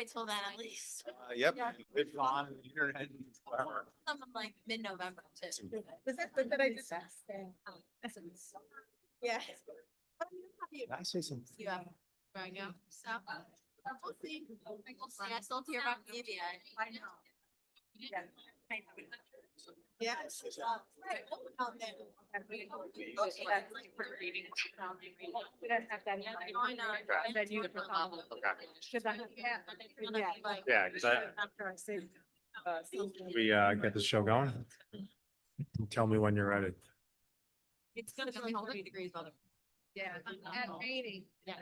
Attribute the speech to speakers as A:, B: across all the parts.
A: wait till then at least.
B: Yep.
A: Yeah.
B: It's on the internet.
A: Something like mid-November too.
C: Was that I just asked?
A: Yeah.
B: Can I say something?
A: You have, where I go, so. We'll see. We'll see. I still have to hear about the ABA.
C: I know. Yeah.
A: Yes. Right. Out there.
C: We don't have that.
A: I know.
C: That you would recall. Cause I,
B: Yeah, because
C: after I say.
B: we get the show going. Tell me when you're ready.
A: It's gonna be like 30 degrees, brother.
C: Yeah, at 80.
A: Yeah.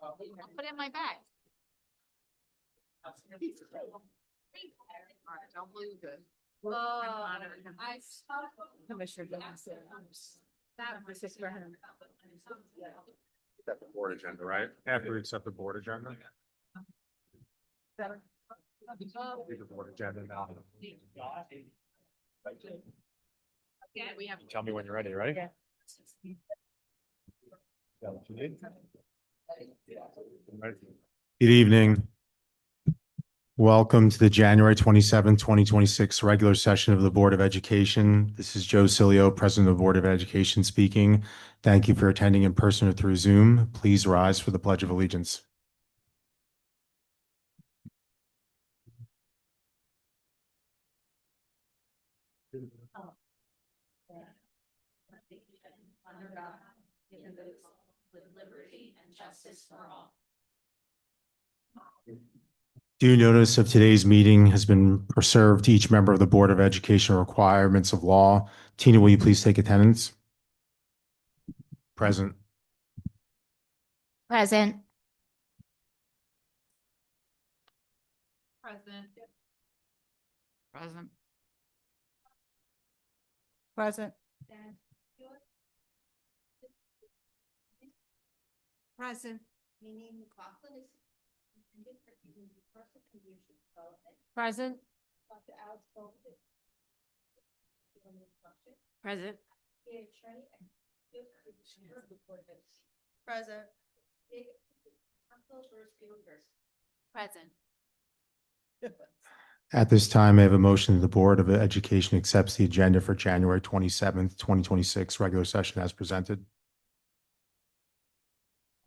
A: I'll put it in my bag.
C: Don't lose it.
A: I.
C: Commissioner Johnson. That was just for him.
B: Accept the board agenda, right? After we accept the board agenda. Leave the board agenda now.
A: Yeah, we have.
B: Tell me when you're ready, ready?
C: Yeah.
B: Good evening. Welcome to the January 27, 2026 regular session of the Board of Education. This is Joe Cilio, President of the Board of Education speaking. Thank you for attending in person or through Zoom. Please rise for the Pledge of Allegiance.
A: Under God, indivisible, with liberty and justice for all.
B: Due notice of today's meeting has been preserved to each member of the Board of Education requirements of law. Tina, will you please take attendance? Present.
A: Present. Present.
C: Present. Present. Present.
A: Meaning McLaughlin is suspended for using the persecution development.
C: Present.
A: Dr. Alex Goldman.
C: Present.
A: The attorney and field commissioner of the Board of Education. Present. Present.
B: At this time, I have a motion that the Board of Education accepts the agenda for January 27th, 2026 regular session as presented.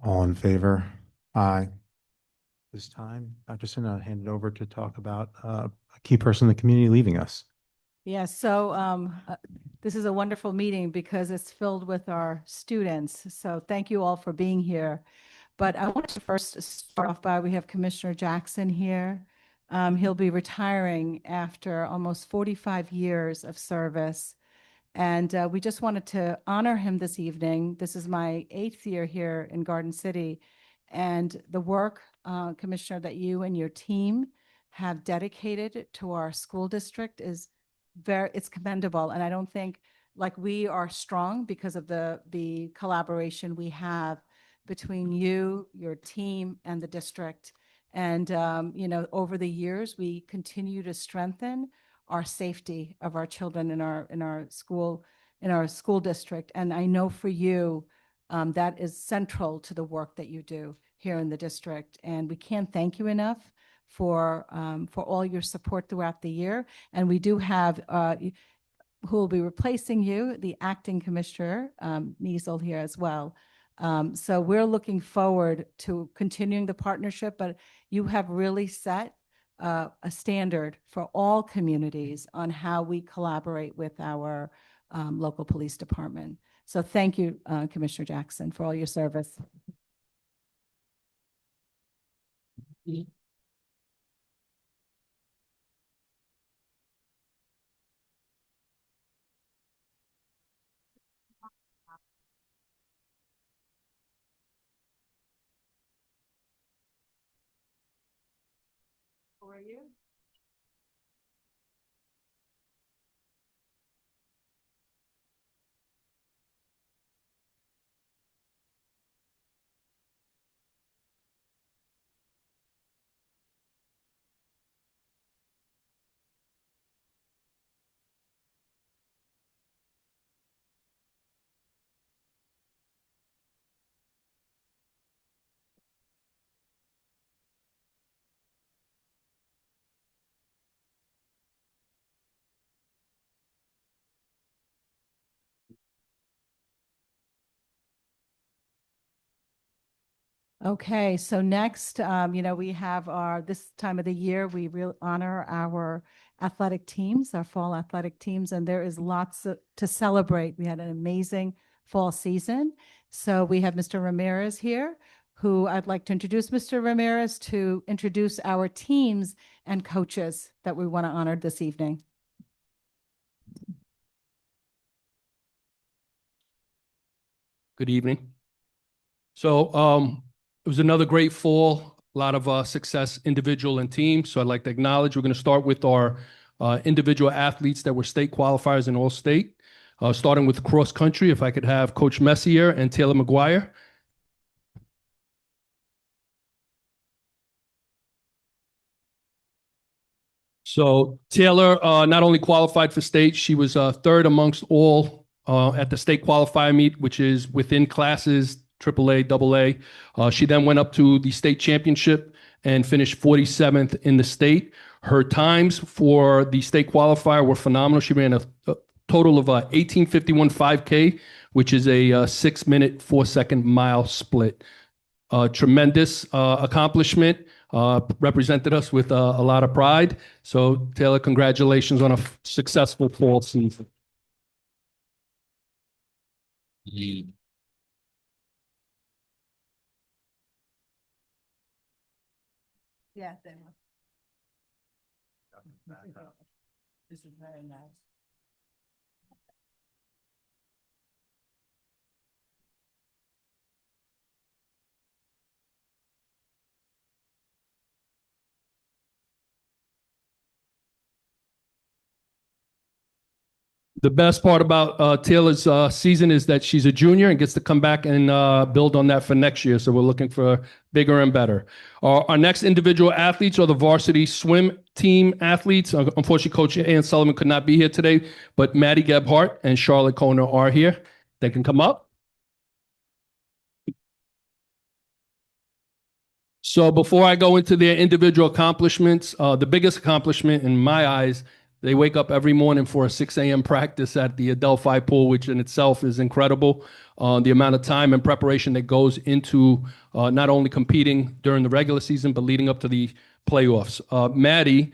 B: All in favor? Aye. This time, Dr. Sin, I'll hand it over to talk about a key person in the community leaving us.
D: Yes, so this is a wonderful meeting because it's filled with our students. So thank you all for being here. But I want to first start off by, we have Commissioner Jackson here. He'll be retiring after almost 45 years of service. And we just wanted to honor him this evening. This is my 8th year here in Garden City. And the work, Commissioner, that you and your team have dedicated to our school district is it's commendable. And I don't think, like, we are strong because of the collaboration we have between you, your team, and the district. And, you know, over the years, we continue to strengthen our safety of our children in our school district. And I know for you, that is central to the work that you do here in the district. And we can't thank you enough for all your support throughout the year. And we do have who will be replacing you, the acting commissioner, Niesel, here as well. So we're looking forward to continuing the partnership, but you have really set a standard for all communities on how we collaborate with our local police department. So thank you, Commissioner Jackson, for all your service. How are you? Okay, so next, we have this time of the year, we really honor our athletic teams, our fall athletic teams, and there is to celebrate. We had an amazing fall season. So we have Mr. Ramirez here, who I'd like to introduce Mr. Ramirez to introduce our teams and coaches that we want to honor this evening.
E: Good evening. So it was another great fall, a lot of success individual and team. So I'd like to acknowledge, we're going to start with our individual athletes that were state qualifiers in all state, starting with cross country. If I could have Coach Messier and Taylor McGuire. So Taylor not only qualified for state, she was third amongst all at the state qualifier meet, which is within classes, AAA, AA. She then went up to the state championship and finished 47th in the state. Her times for the state qualifier were phenomenal. She ran a total of 18:51 5K, which is a 6-minute, 4-second mile split. Tremendous accomplishment. Represented us with a lot of pride. So Taylor, congratulations on a successful fall season.
D: Yeah, this is very nice.
E: The best part about Taylor's season is that she's a junior and gets to come back and build on that for next year. So we're looking for bigger and better. Our next individual athletes are the varsity swim team athletes. Unfortunately, Coach Ann Sullivan could not be here today, but Maddie Gebhardt and Charlotte Koner are here. They can come up. So before I go into their individual accomplishments, the biggest accomplishment in my eyes, they wake up every morning for a 6 a.m. practice at the Adelphi pool, which in itself is incredible. The amount of time and preparation that goes into not only competing during the regular season, but leading up to the playoffs. Maddie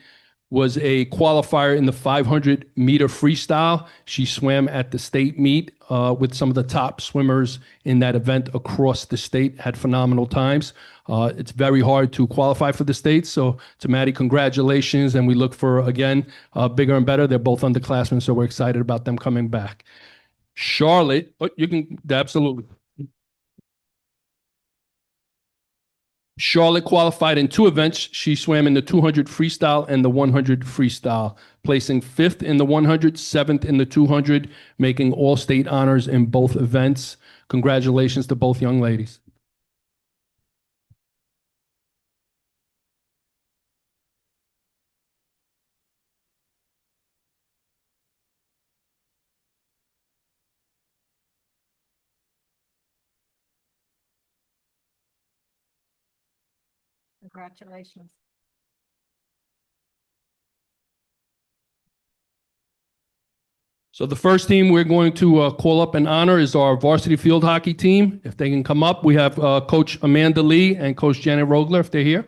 E: was a qualifier in the 500-meter freestyle. She swam at the state meet with some of the top swimmers in that event across the state, had phenomenal times. It's very hard to qualify for the states. So to Maddie, congratulations. And we look for, again, bigger and better. They're both underclassmen, so we're excited about them coming back. Charlotte, you can, absolutely. Charlotte qualified in 2 events. She swam in the 200 freestyle and the 100 freestyle, placing 5th in the 100, 7th in the 200, making all state honors in both events. Congratulations to both young ladies.
D: Congratulations.
E: So the first team we're going to call up and honor is our varsity field hockey team. If they can come up, we have Coach Amanda Lee and Coach Janet Rogler, if they're here.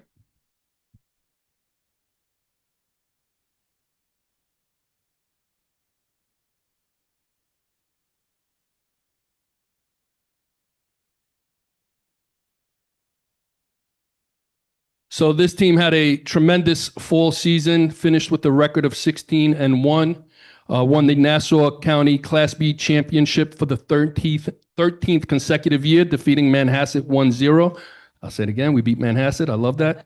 E: So this team had a tremendous fall season, finished with a record of 16-1, won the Nassau County Class B championship for the 13th consecutive year, defeating Manhasset 1-0. I'll say it again, we beat Manhasset, I love that.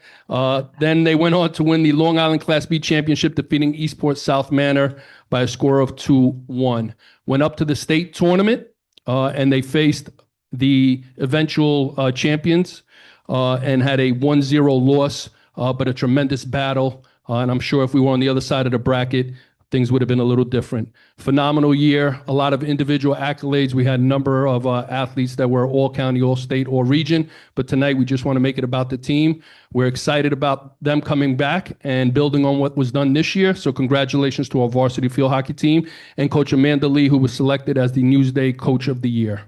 E: Then they went on to win the Long Island Class B championship, defeating Eastport South Manor by a score of 2-1. Went up to the state tournament, and they faced the eventual champions, and had a 1-0 loss, but a tremendous battle. And I'm sure if we were on the other side of the bracket, things would have been a little different. Phenomenal year, a lot of individual accolades. We had a number of athletes that were all county, all state, all region. But tonight, we just want to make it about the team. We're excited about them coming back and building on what was done this year. So congratulations to our varsity field hockey team and Coach Amanda Lee, who was selected as the Newsday Coach of the Year.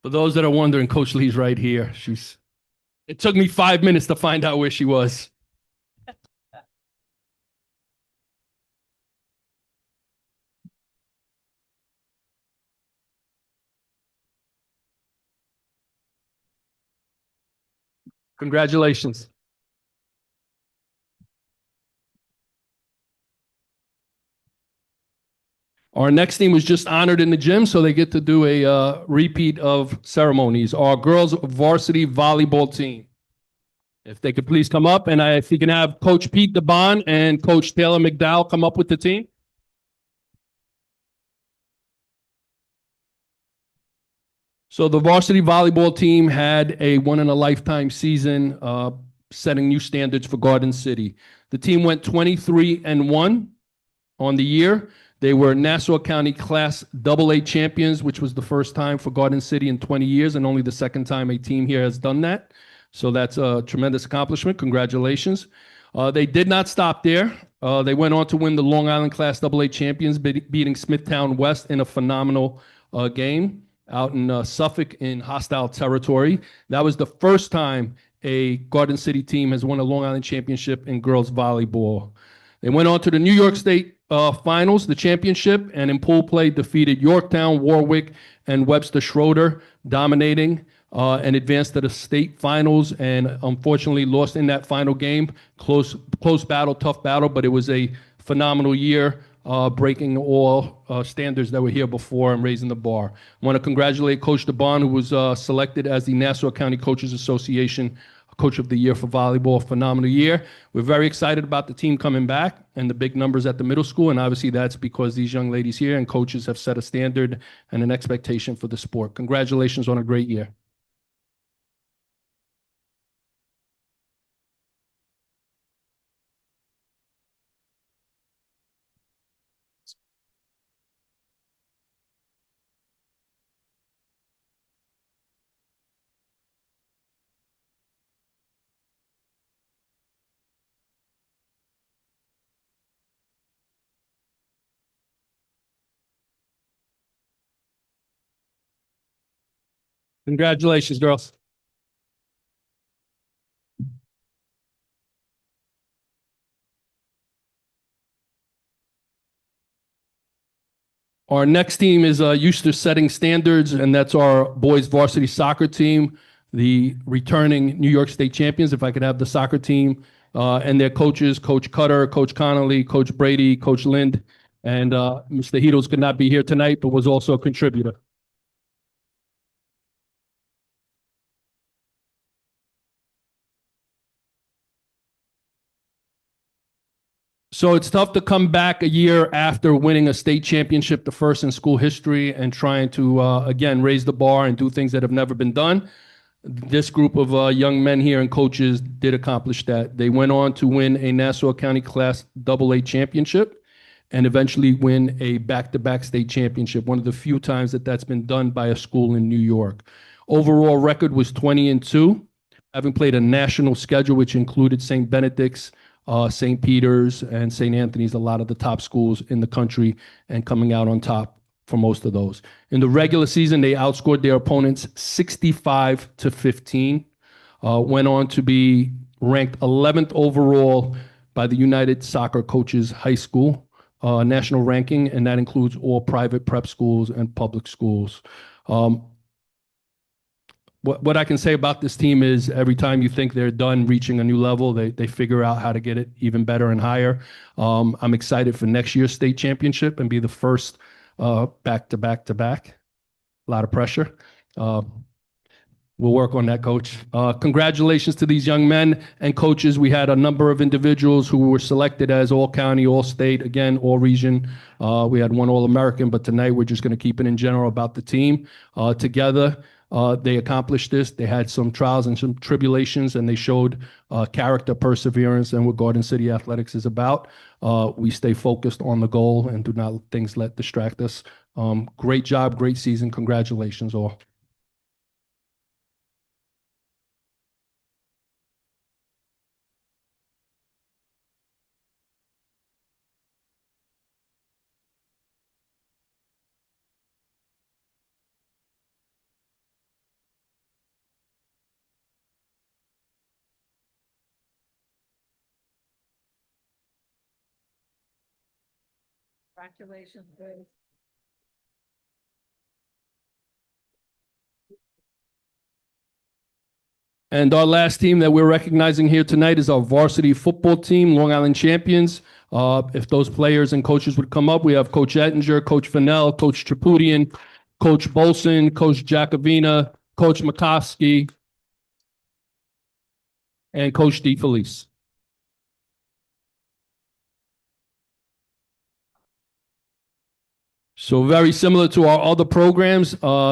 E: For those that are wondering, Coach Lee's right here. It took me 5 minutes to find out where she was. Congratulations. Our next team was just honored in the gym, so they get to do a repeat of ceremonies. Our girls varsity volleyball team. If they could please come up, and if you can have Coach Pete DeBon and Coach Taylor McDowell come up with the team. So the varsity volleyball team had a one-in-a-lifetime season, setting new standards for Garden City. The team went 23-1 on the year. They were Nassau County Class AA champions, which was the first time for Garden City in 20 years, and only the second time a team here has done that. So that's a tremendous accomplishment. Congratulations. They did not stop there. They went on to win the Long Island Class AA champions, beating Smithtown West in a phenomenal game out in Suffolk in hostile territory. That was the first time a Garden City team has won a Long Island championship in girls volleyball. They went on to the New York State finals, the championship, and in pool play defeated Yorktown, Warwick, and Webster Schroeder, dominating and advanced to the state finals, and unfortunately lost in that final game. Close battle, tough battle, but it was a phenomenal year, breaking all standards that were here before and raising the bar. I want to congratulate Coach DeBon, who was selected as the Nassau County Coaches Association Coach of the Year for volleyball. Phenomenal year. We're very excited about the team coming back and the big numbers at the middle school, and obviously that's because these young ladies here and coaches have set a standard and an expectation for the sport. Congratulations on a great year. Congratulations, girls. Our next team is used to setting standards, and that's our boys varsity soccer team, the returning New York State champions. If I could have the soccer team and their coaches, Coach Cutter, Coach Connolly, Coach Brady, Coach Lind, and Mr. Heedles could not be here tonight, but was also a contributor. So it's tough to come back a year after winning a state championship, the first in school history, and trying to, again, raise the bar and do things that have never been done. This group of young men here and coaches did accomplish that. They went on to win a Nassau County Class AA championship and eventually win a back-to-back state championship, one of the few times that that's been done by a school in New York. Overall record was 20-2, having played a national schedule, which included St. Benedict's, St. Peter's, and St. Anthony's, a lot of the top schools in the country, and coming out on top for most of those. In the regular season, they outscored their opponents 65-15, went on to be ranked 11th overall by the United Soccer Coaches High School national ranking, and that includes all private prep schools and public schools. What I can say about this team is every time you think they're done reaching a new level, they figure out how to get it even better and higher. I'm excited for next year's state championship and be the first back-to-back. A lot of pressure. We'll work on that, Coach. Congratulations to these young men and coaches. We had a number of individuals who were selected as all-county, all-state, again, all-region. We had one All-American, but tonight we're just going to keep it in general about the team. Together, they accomplished this. They had some trials and some tribulations, and they showed character, perseverance, and what Garden City Athletics is about. We stay focused on the goal and do not let things distract us. Great job, great season. Congratulations, all.
C: Congratulations, Grace.
E: And our last team that we're recognizing here tonight is our varsity football team, Long Island Champions. If those players and coaches would come up, we have Coach Ettinger, Coach Fennell, Coach Triputian, Coach Bolson, Coach Jacobina, Coach McCoskey, and Coach DeFelice. So very similar to our other programs,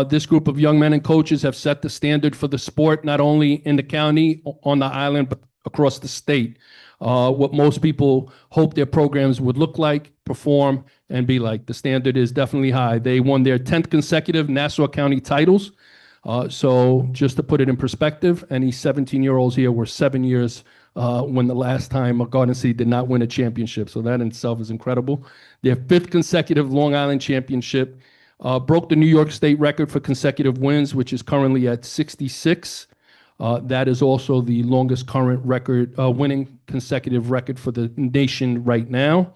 E: this group of young men and coaches have set the standard for the sport, not only in the county, on the island, but across the state. What most people hope their programs would look like, perform, and be like. The standard is definitely high. They won their 10th consecutive Nassau County titles. So just to put it in perspective, any 17-year-olds here were 7 years when the last time Garden City did not win a championship. So that in itself is incredible. Their 5th consecutive Long Island championship broke the New York State record for consecutive wins, which is currently at 66. That is also the longest current record, winning consecutive record for the nation right now.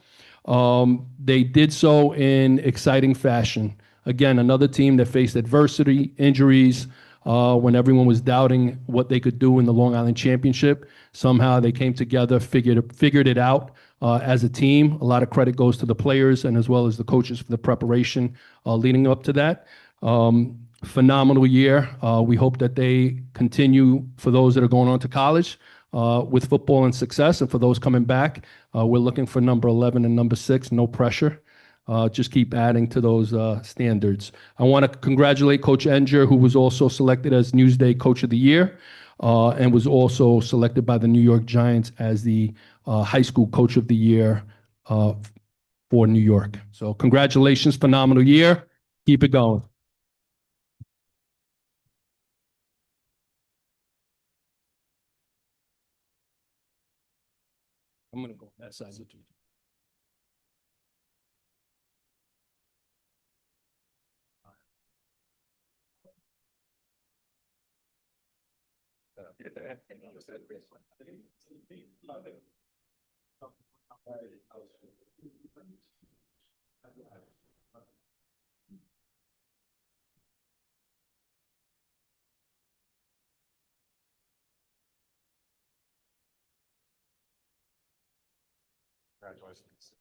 E: They did so in exciting fashion. Again, another team that faced adversity, injuries, when everyone was doubting what they could do in the Long Island Championship. Somehow they came together, figured it out as a team. A lot of credit goes to the players and as well as the coaches for the preparation leading up to that. Phenomenal year. We hope that they continue for those that are going on to college with football and success. And for those coming back, we're looking for number 11 and number 6, no pressure. Just keep adding to those standards. I want to congratulate Coach Ettinger, who was also selected as Newsday Coach of the Year and was also selected by the New York Giants as the high school Coach of the Year for New York. So congratulations, phenomenal year. Keep it going. I'm going to go on that side.
B: Congratulations.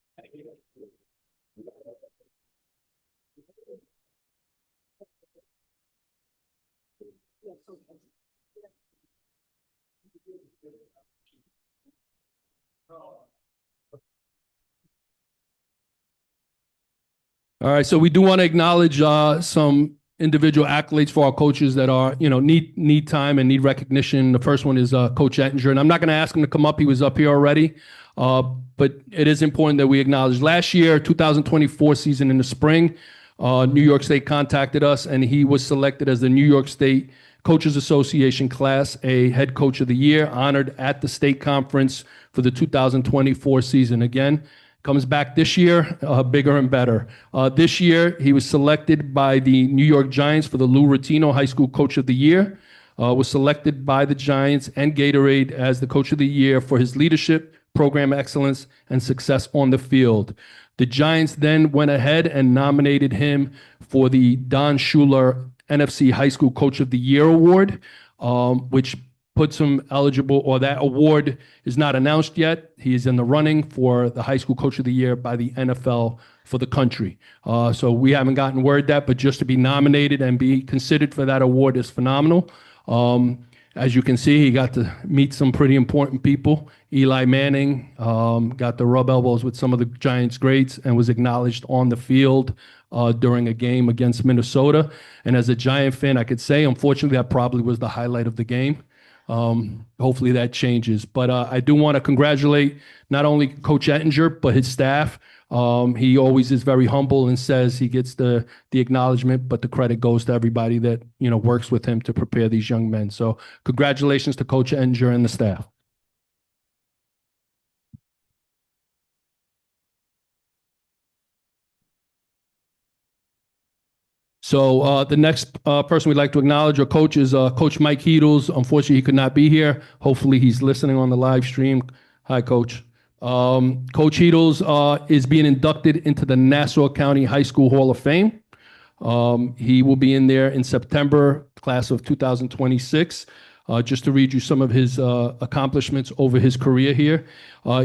E: All right, so we do want to acknowledge some individual accolades for our coaches that are, need time and need recognition. The first one is Coach Ettinger, and I'm not going to ask him to come up. He was up here already, but it is important that we acknowledge. Last year, 2024 season in the spring, New York State contacted us, and he was selected as the New York State Coaches Association Class A Head Coach of the Year, honored at the state conference for the 2024 season. Again, comes back this year, bigger and better. This year, he was selected by the New York Giants for the Lou Rotino High School Coach of the Year, was selected by the Giants and Gatorade as the Coach of the Year for his leadership, program excellence, and success on the field. The Giants then went ahead and nominated him for the Don Schuler NFC High School Coach of the Year Award, which puts him eligible, or that award is not announced yet. He is in the running for the High School Coach of the Year by the NFL for the country. So we haven't gotten word that, but just to be nominated and be considered for that award is phenomenal. As you can see, he got to meet some pretty important people. Eli Manning got to rub elbows with some of the Giants greats and was acknowledged on the field during a game against Minnesota. And as a Giant fan, I could say, unfortunately, that probably was the highlight of the game. Hopefully that changes. But I do want to congratulate not only Coach Ettinger, but his staff. He always is very humble and says he gets the acknowledgement, but the credit goes to everybody that, works with him to prepare these young men. So congratulations to Coach Ettinger and the staff. So the next person we'd like to acknowledge or coach is Coach Mike Heedles. Unfortunately, he could not be here. Hopefully, he's listening on the live stream. Hi, Coach. Coach Heedles is being inducted into the Nassau County High School Hall of Fame. He will be in there in September, class of 2026. Just to read you some of his accomplishments over his career here.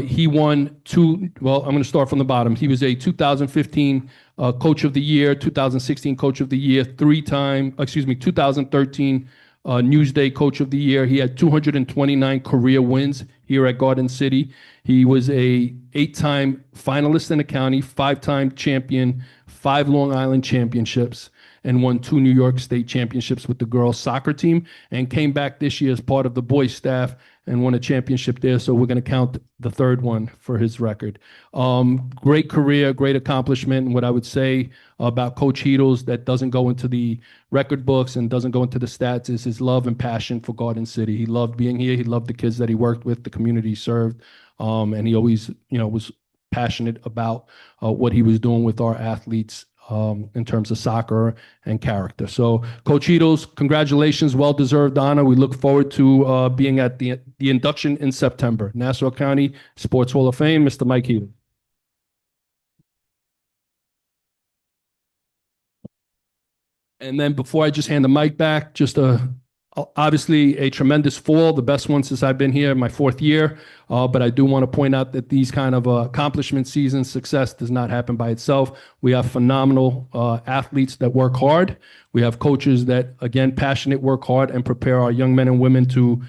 E: He won I'm going to start from the bottom. He was a 2015 Coach of the Year, 2016 Coach of the Year, 2013 Newsday Coach of the Year. He had 229 career wins here at Garden City. He was a 8-time finalist in the county, 5-time champion, 5 Long Island championships, and won 2 New York State championships with the girls soccer team, and came back this year as part of the boys staff and won a championship there. So we're going to count the 3rd one for his record. Great career, great accomplishment. And what I would say about Coach Heedles that doesn't go into the record books and doesn't go into the stats is his love and passion for Garden City. He loved being here. He loved the kids that he worked with, the community he served. And he always, was passionate about what he was doing with our athletes in terms of soccer and character. So, Coach Heedles, congratulations, well-deserved honor. We look forward to being at the induction in September. Nassau County Sports Hall of Fame, Mr. Mike Heedles. And then before I just hand the mic back, obviously a tremendous fall, the best one since I've been here, my 4th year. But I do want to point out that these kind of accomplishment seasons, success does not happen by itself. We have phenomenal athletes that work hard. We have coaches that, again, passionate, work hard, and prepare our young men and women to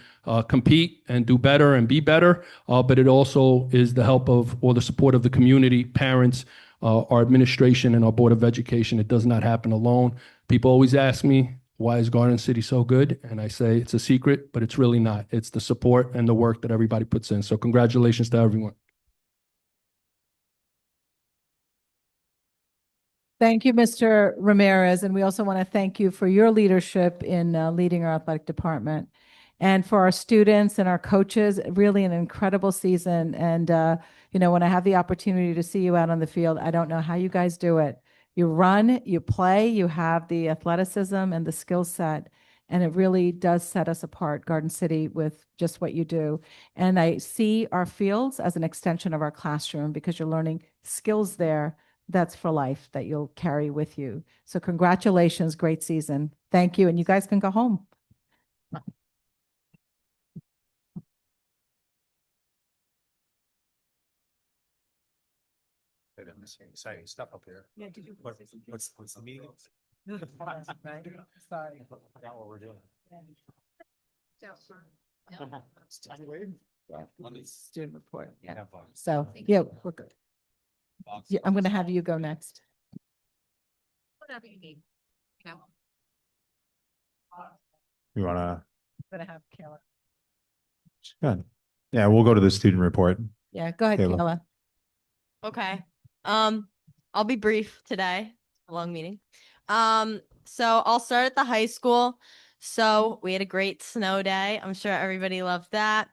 E: compete and do better and be better. But it also is the help of or the support of the community, parents, our administration, and our Board of Education. It does not happen alone. People always ask me, why is Garden City so good? And I say it's a secret, but it's really not. It's the support and the work that everybody puts in. So congratulations to everyone.
D: Thank you, Mr. Ramirez. And we also want to thank you for your leadership in leading our athletic department. And for our students and our coaches, really an incredible season. And, when I have the opportunity to see you out on the field, I don't know how you guys do it. You run, you play, you have the athleticism and the skill set, and it really does set us apart, Garden City, with just what you do. And I see our fields as an extension of our classroom because you're learning skills there that's for life that you'll carry with you. So congratulations, great season. Thank you, and you guys can go home.
B: Exciting stuff up here.
D: Yeah, did you?
B: What's the meeting?
D: Right, sorry.
B: Not what we're doing.
D: Student report, yeah.
B: Have fun.
D: So, yeah, we're good. Yeah, I'm going to have you go next.
A: Whatever you need. You know.
B: You wanna?
D: I'm going to have Kayla.
B: Good. Yeah, we'll go to the student report.
D: Yeah, go ahead,
B: Kayla.
D: Kayla.
C: Okay. I'll be brief today. A long meeting. So I'll start at the high school. So we had a great snow day. I'm sure everybody loved that.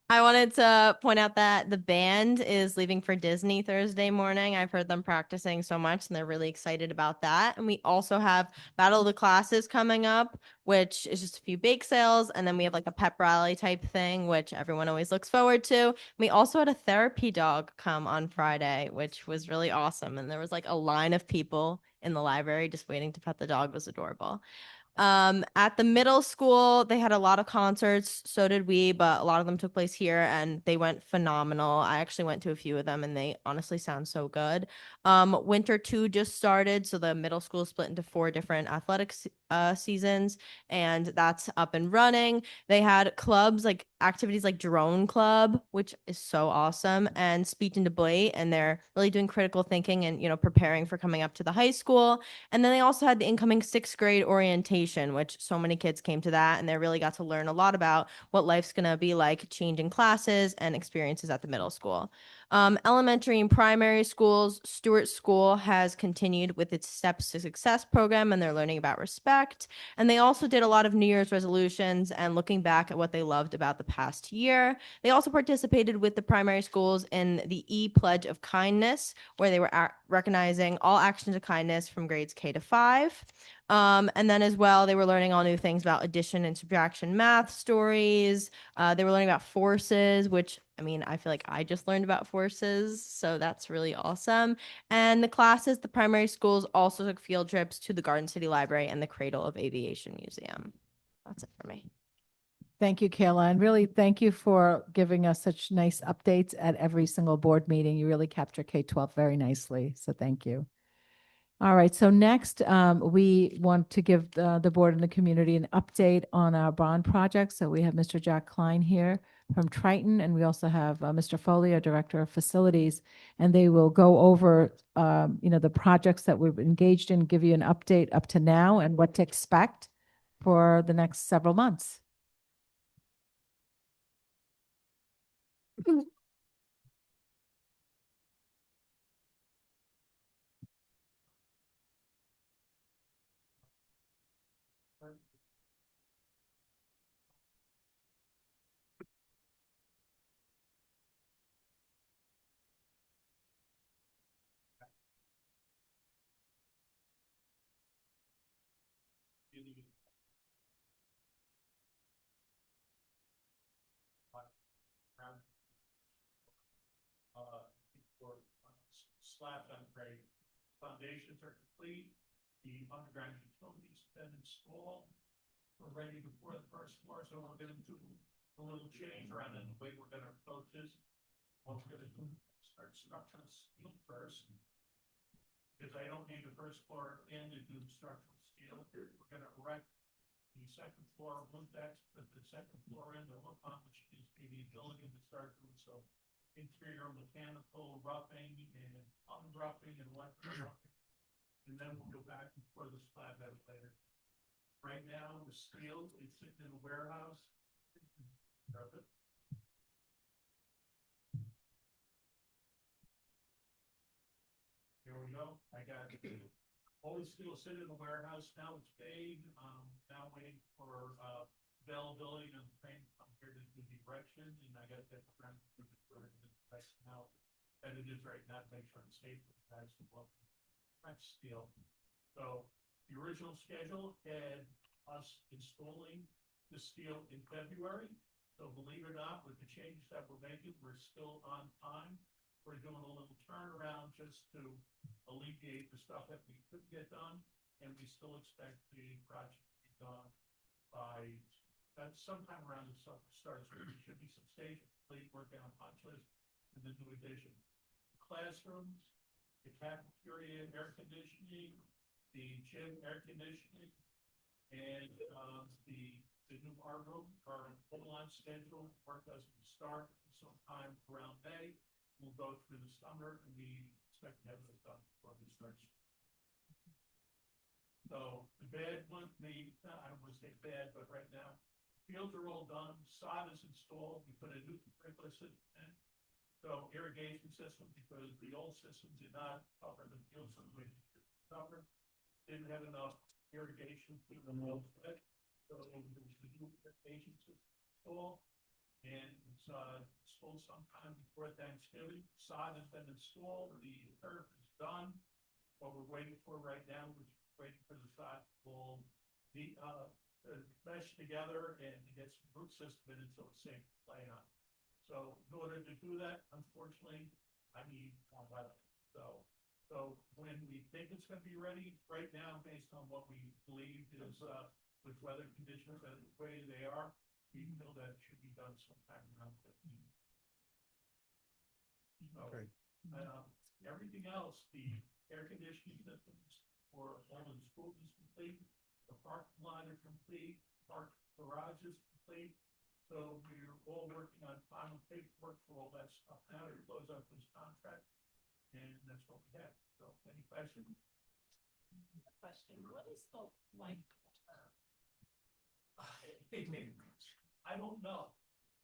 C: I wanted to point out that the band is leaving for Disney Thursday morning. I've heard them practicing so much and they're really excited about that. And we also have Battle of the Classes coming up, which is just a few bake sales. And then we have like a pep rally type thing, which everyone always looks forward to. We also had a therapy dog come on Friday, which was really awesome. And there was like a line of people in the library just waiting to pet the dog. It was adorable. At the middle school, they had a lot of concerts. So did we, but a lot of them took place here and they went phenomenal. I actually went to a few of them and they honestly sound so good. Winter 2 just started. So the middle school split into 4 different athletics seasons, and that's up and running. They had clubs like activities like Drone Club, which is so awesome, and Speech and Debate, and they're really doing critical thinking and preparing for coming up to the high school. And then they also had the incoming 6th grade orientation, which so many kids came to that, and they really got to learn a lot about what life's gonna be like changing classes and experiences at the middle school. Elementary and primary schools, Stewart School has continued with its Steps to Success program, and they're learning about respect. And they also did a lot of New Year's resolutions and looking back at what they loved about the past year. They also participated with the primary schools in the Pledge of Kindness, where they were recognizing all actions of kindness from grades K to 5. And then as well, they were learning all new things about addition and subtraction math stories. They were learning about forces, which I mean, I feel like I just learned about forces, so that's really awesome. And the classes, the primary schools also took field trips to the Garden City Library and the Cradle of Aviation Museum. That's it for me.
D: Thank you, Kayla, and really thank you for giving us such nice updates at every single board meeting. You really capture K-12 very nicely, so thank you. All right, so next, we want to give the board and the community an update on our bond project. So we have Mr. Jack Klein here from Triton, and we also have Mr. Foley, our Director of Facilities, and they will go over, the projects that we've engaged in, give you an update up to now and what to expect for the next several months.
F: Slabs on grade, foundations are complete, the underground utilities have been installed. We're ready to pour the first floor, so we're gonna do a little change around in the way we're gonna approach this. What we're gonna do, start structural steel first. Because I don't need the first floor in to do structural steel, we're gonna erect the second floor wood decks, put the second floor in, the hook on, which gives me the ability to start doing so interior mechanical roughing and unroughing and electrical roughing. And then we'll go back and pour the slab out later. Right now, the steel is sitting in a warehouse. Here we go. I got all the steel sitting in the warehouse. Now it's made. Now waiting for availability of the crane to come here to do the erection, and I got that around now that it is right now to make sure it's safe for the guys to work French steel. So the original schedule had us installing the steel in February. So believe it or not, with the changes that we're making, we're still on time. We're doing a little turnaround just to alleviate the stuff that we couldn't get done, and we still expect the project to be done by sometime around the summer starts. There should be some stage complete working on punch list and the new addition. Classrooms, the cafeteria air conditioning, the gym air conditioning, and the new art room are full on schedule. Work doesn't start sometime around May. We'll go through the summer, and we expect to have this done before we start. So the bad one, I don't want to say bad, but right now, fields are all done. Sod is installed. We put a new sprinkler system in. So irrigation system, because the old system did not cover the fields the way it should cover. Didn't have enough irrigation to the most bed. So the new irrigation system installed. And it's installed sometime before Thanksgiving. Sod has been installed. The turf is done. What we're waiting for right now, which is waiting for the sod will be mesh together and to get some root system in it so it's safe to play on. So in order to do that, unfortunately, I need more weather. So when we think it's going to be ready, right now, based on what we believe is with weather conditions and the way they are, we feel that it should be done sometime around 15. So, everything else, the air conditioning systems for all the schools is complete. The parking lot is complete. Park garage is complete. So we're all working on final paperwork for all that stuff now to close up this contract. And that's what we have. So any questions? Question. What is the like? I don't know.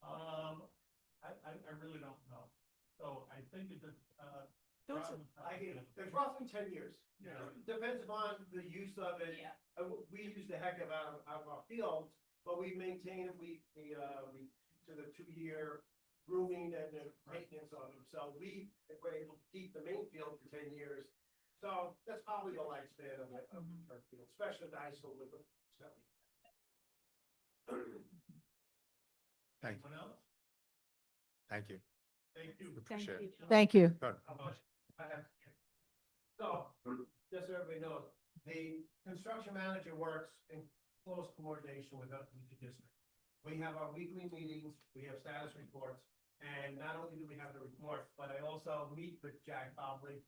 F: I really don't know. So I think it's
G: there's roughly 10 years.
F: Yeah.
G: Depends upon the use of it.
A: Yeah.
G: We use the heck of out of our fields, but we maintain it. We to the 2-year grooming and the maintenance of them. So if we're able to keep the main field for 10 years, So that's probably the lifespan of the turf field, especially at the high school with the, so.
B: Thank you.
F: Anyone else?
B: Thank you.
F: Thank you.
B: Appreciate it.
D: Thank you.
B: Good.
F: How about
G: I have- So, just so everybody knows, the construction manager works in close coordination with us, with the district. We have our weekly meetings, we have status reports, and not only do we have the reports, but I also meet with Jack probably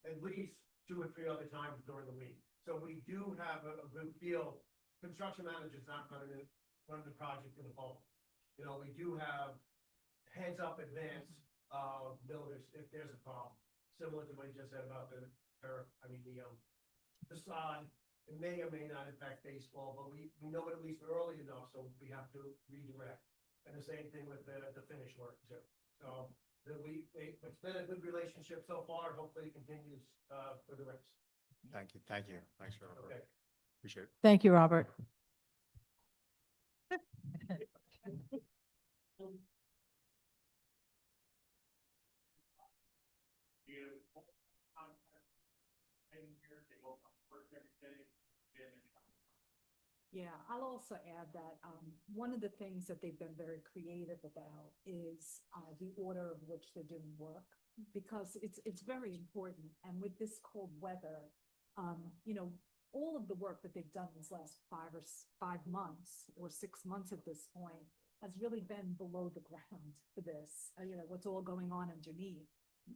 G: at least 2 or 3 other times during the week. So we do have a good feel. Construction manager's not running the project in the bulk. You know, we do have heads up advance builders if there's a problem, similar to what you just said about the sod. It may or may not affect baseball, but we know it at least early enough, so we have to redirect. And the same thing with the finish work too. So it's been a good relationship so far. Hopefully it continues for the rest.
B: Thank you. Thank you. Thanks for
G: Okay.
B: Appreciate it.
D: Thank you, Robert.
H: Yeah, I'll also add that, one of the things that they've been very creative about is, the order of which they're doing work. Because it's very important, and with this cold weather, you know, all of the work that they've done these last 5 months or 6 months at this point has really been below the ground for this, you know, what's all going on underneath.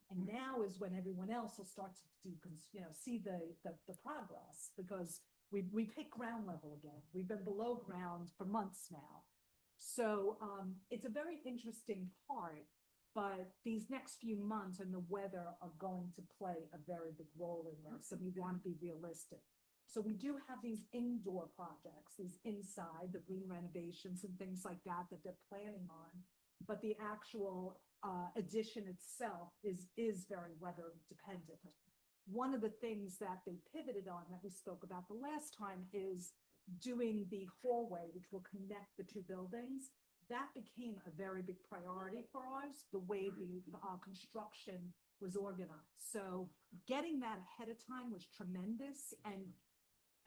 H: And now is when everyone else will start to do, you know, see the progress, because we've hit ground level again. We've been below ground for months now. So it's a very interesting part, but these next few months and the weather are going to play a very big role in this, so we want to be realistic. So we do have these indoor projects, these inside, the green renovations and things like that they're planning on. But the actual addition itself is very weather dependent. One of the things that they pivoted on that we spoke about the last time is doing the hallway, which will connect the 2 buildings. That became a very big priority for us, the way the construction was organized. So getting that ahead of time was tremendous. And,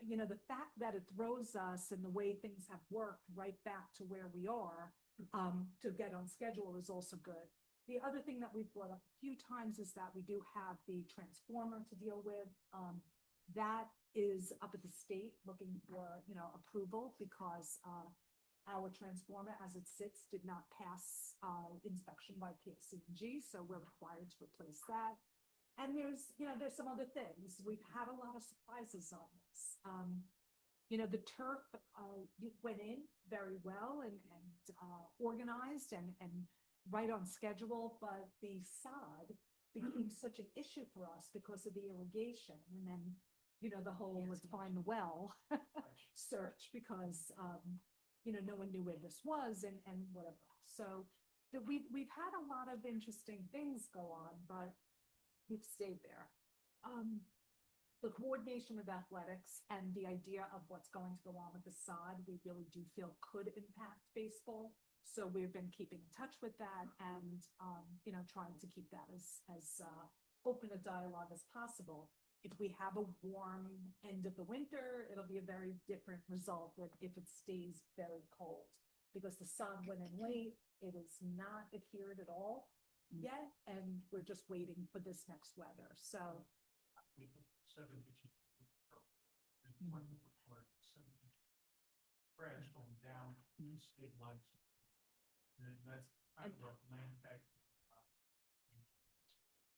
H: you know, the fact that it throws us and the way things have worked right back to where we are to get on schedule is also good. The other thing that we've brought up a few times is that we do have the transformer to deal with. That is up at the state looking for, you know, approval, because our transformer as it sits did not pass inspection by PSCNG, so we're required to replace that. And there's some other things. We've had a lot of surprises on this. You know, the turf went in very well and organized and right on schedule, but the sod became such an issue for us because of the irrigation. And then, you know, the whole let's find the well search, because, you know, no one knew where this was and whatever. So we've had a lot of interesting things go on, but we've stayed there. The coordination with athletics and the idea of what's going to go on with the sod, we really do feel could impact baseball. So we've been keeping in touch with that and, you know, trying to keep that as open a dialogue as possible. If we have a warm end of the winter, it'll be a very different result than if it stays very cold. Because the sun went in late, it is not adhered at all yet, and we're just waiting for this next weather. So
F: Branch going down, state lines. And that's kind of a manufacturing.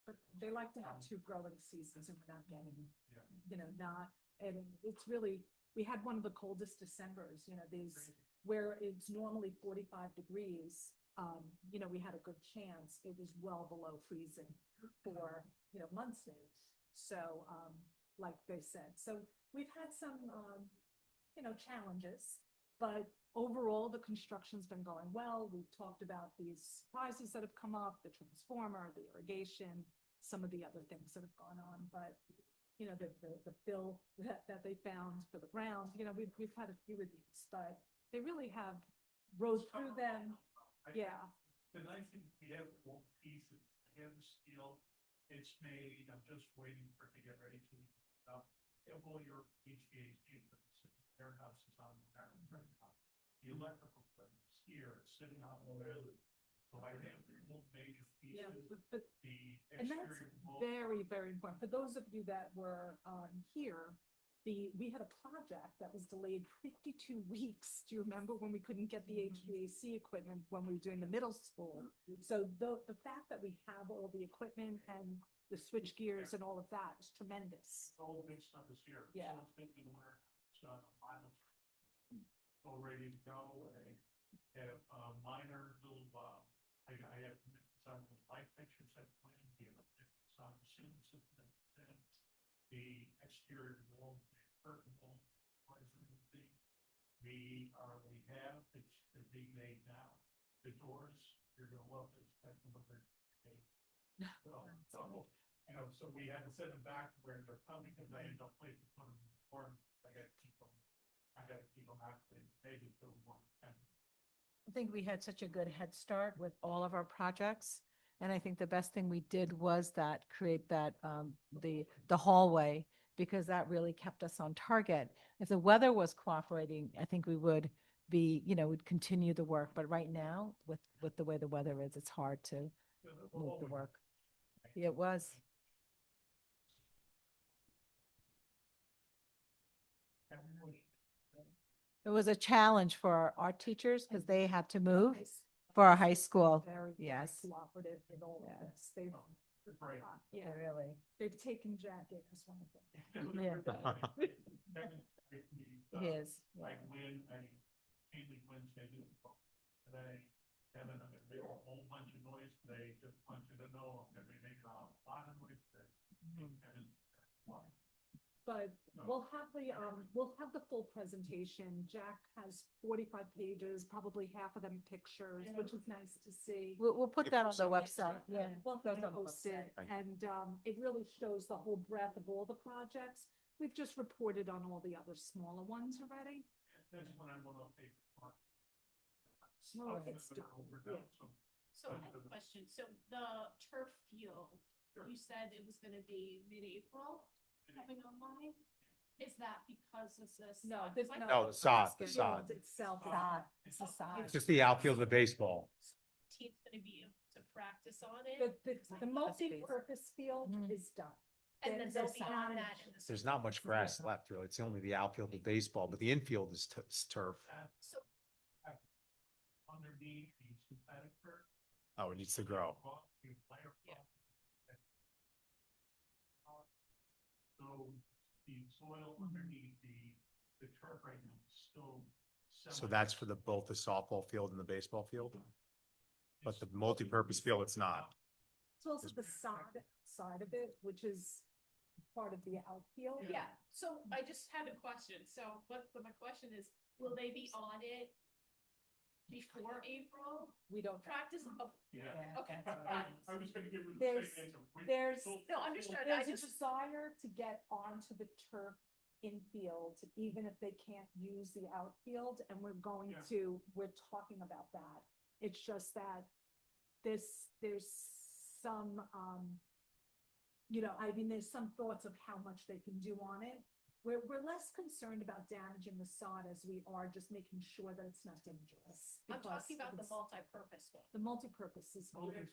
H: but they like to have 2 growing seasons, and we're not getting,
F: Yeah.
H: you know, and it's really, we had one of the coldest Decembers, you know, these, where it's normally 45 degrees, you know, we had a good chance. It was well below freezing for, you know, months now. So, like they said, so we've had some, you know, challenges, but overall, the construction's been going well. We've talked about these surprises that have come up, the transformer, the irrigation, some of the other things that have gone on, but, you know, the bill that they found for the ground, you know, we've had a few of these, but they really have rode through them. Yeah.
F: The nice thing, we have one piece of him steel it's made, I'm just waiting for it to get ready to, have all your HVAC, their house is on the ground. The electrical equipment is here, it's sitting on the ground. So I have all major
H: Yeah,
F: pieces,
H: but
F: the
H: and that's
F: exterior wall.
H: very, very important. For those of you that were here, we had a project that was delayed 52 weeks. Do you remember when we couldn't get the HVAC equipment when we were doing the middle school? So the fact that we have all the equipment and the switch gears and all of that is tremendous.
F: All the big stuff is here.
H: Yeah.
F: So it's thinking where it's miles all ready to go. I have minor little, I have some light fixtures that plan here. Some ceiling system, the exterior wall, the curtain wall, we have, it's being made now. The doors, you're gonna love it. So we had to send them back where they're coming, because I had no place to put them in the corner. I gotta keep them active, maybe till 1:10.
D: I think we had such a good head start with all of our projects. And I think the best thing we did was create that, the hallway, because that really kept us on target. If the weather was cooperating, I think we would be, would continue the work. But right now, with the way the weather is, it's hard to move the work. Yeah, it was. It was a challenge for our teachers because they had to move for our high school.
H: Very, very
D: Yes.
H: cooperative in all of
D: Yeah.
H: this. They've,
F: Right.
H: yeah,
D: Really.
H: they've taken Jack in as one of them.
D: He is.
F: Like when I usually Wednesday do today, Kevin, I'm gonna make a whole bunch of noise today, just want you to know, I'm gonna be making a lot of noise today. Kevin, why?
H: But we'll have the full presentation. Jack has 45 pages, probably half of them pictures, which is nice to see.
D: We'll put that on the website. Yeah.
H: Well,
D: Goes on the
H: post it,
B: website.
H: and it really shows the whole breadth of all the projects. We've just reported on all the other smaller ones already.
F: That's when I'm gonna update the mark.
H: Oh, it's done, yeah.
A: So I have a question. So the turf field, you said it was gonna be mid-April coming online? Is that because of this?
H: No, this, no.
B: No, the sod, the
H: field
B: sod.
H: Itself.
D: It's a sod.
B: It's just the outfield of the baseball.
A: Team's gonna be able to practice on it,
H: The multi-purpose field
D: Mhm.
H: is done.
A: and then they'll be on
H: There's
A: that in the.
B: There's not much grass left really. It's only the outfield of baseball, but the infield is turf.
A: So
F: Underneath the synthetic turf.
B: Oh, it needs to grow.
A: Yeah.
F: So the soil underneath the turf right now is still.
B: So that's for both the softball field and the baseball field? But the multi-purpose field, it's not.
H: It's also the side of it, which is part of the outfield.
A: Yeah, so I just had a question. So, but my question is, will they be on it before April?
H: We don't.
A: Practice? Oh,
F: Yeah.
A: okay.
F: I was gonna give you the
H: There's-
F: same answer.
H: there's-
A: No, understood. I
H: There's a
A: just,
H: desire to get onto the turf infield, even if they can't use the outfield, and we're talking about that. It's just that there's some, there's some thoughts of how much they can do on it. We're less concerned about damaging the sod as we are just making sure that it's not dangerous.
A: I'm
H: because
A: talking about the
H: it's-
A: multi-purpose one.
H: The multi-purpose is.
F: Fine.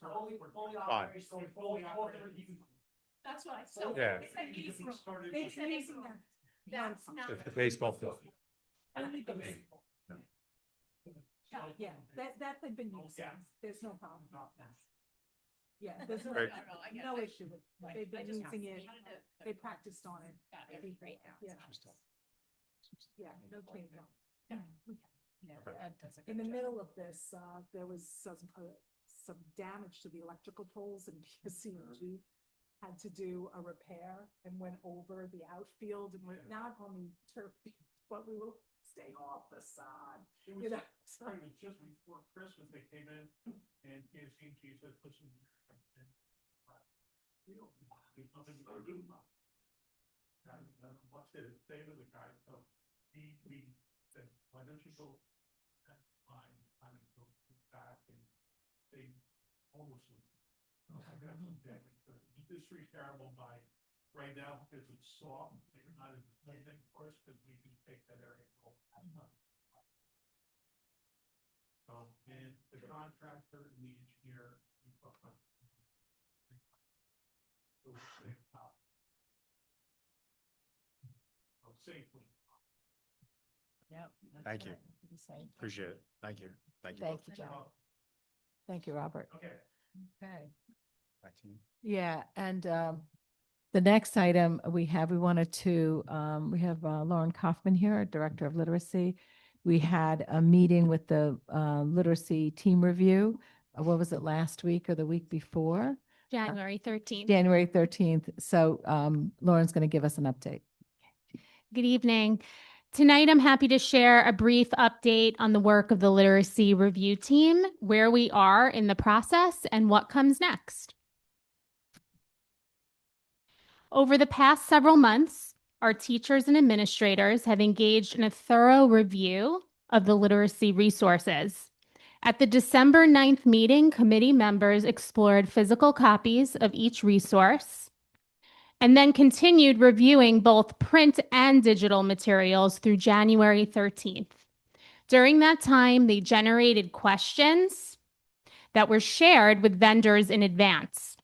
A: That's what I said.
B: Yeah.
A: They said April.
F: Started-
H: They said April.
A: That's not.
B: The baseball field.
H: Only baseball. Yeah, that they've been using.
F: Yeah.
H: There's no problem. Yeah, there's no,
B: Right.
A: I get it.
H: no issue with,
A: Right.
H: they've
A: I
H: been
A: just
H: using it.
A: wanted to-
H: They practiced on it.
A: Got it. Great.
H: Yeah. Yeah, no change.
D: Yeah, Ed does a
H: In
D: good
H: the
D: job.
H: middle of this, there was some damage to the electrical poles, and PSCNG had to do a repair and went over the outfield, and we're not on the turf, but we will stay off the sod.
F: It
H: You know,
F: was just before Christmas, they came in and PSCG said, listen. There's nothing to do about it. And what's it say to the guy? So we said, why don't you go? Fine, go back, and they almost. The industry's terrible by right now because it's soft, they're not as exciting for us because we can take that area. And the contractor and the engineer. Safely.
D: Yep.
B: Thank you. Appreciate it. Thank you. Thank you.
D: Thank you, John. Thank you, Robert.
F: Okay.
D: Okay.
B: Back to you.
D: Yeah, and the next item we have, we have Lauren Kaufman here, our Director of Literacy. We had a meeting with the literacy team review. What was it, last week or the week before?
I: January 13th.
D: January 13th. So Lauren's going to give us an update.
I: Good evening. Tonight, I'm happy to share a brief update on the work of the Literacy Review Team, where we are in the process, and what comes next. Over the past several months, our teachers and administrators have engaged in a thorough review of the literacy resources. At the December 9th meeting, committee members explored physical copies of each resource and then continued reviewing both print and digital materials through January 13th. During that time, they generated questions that were shared with vendors in advance.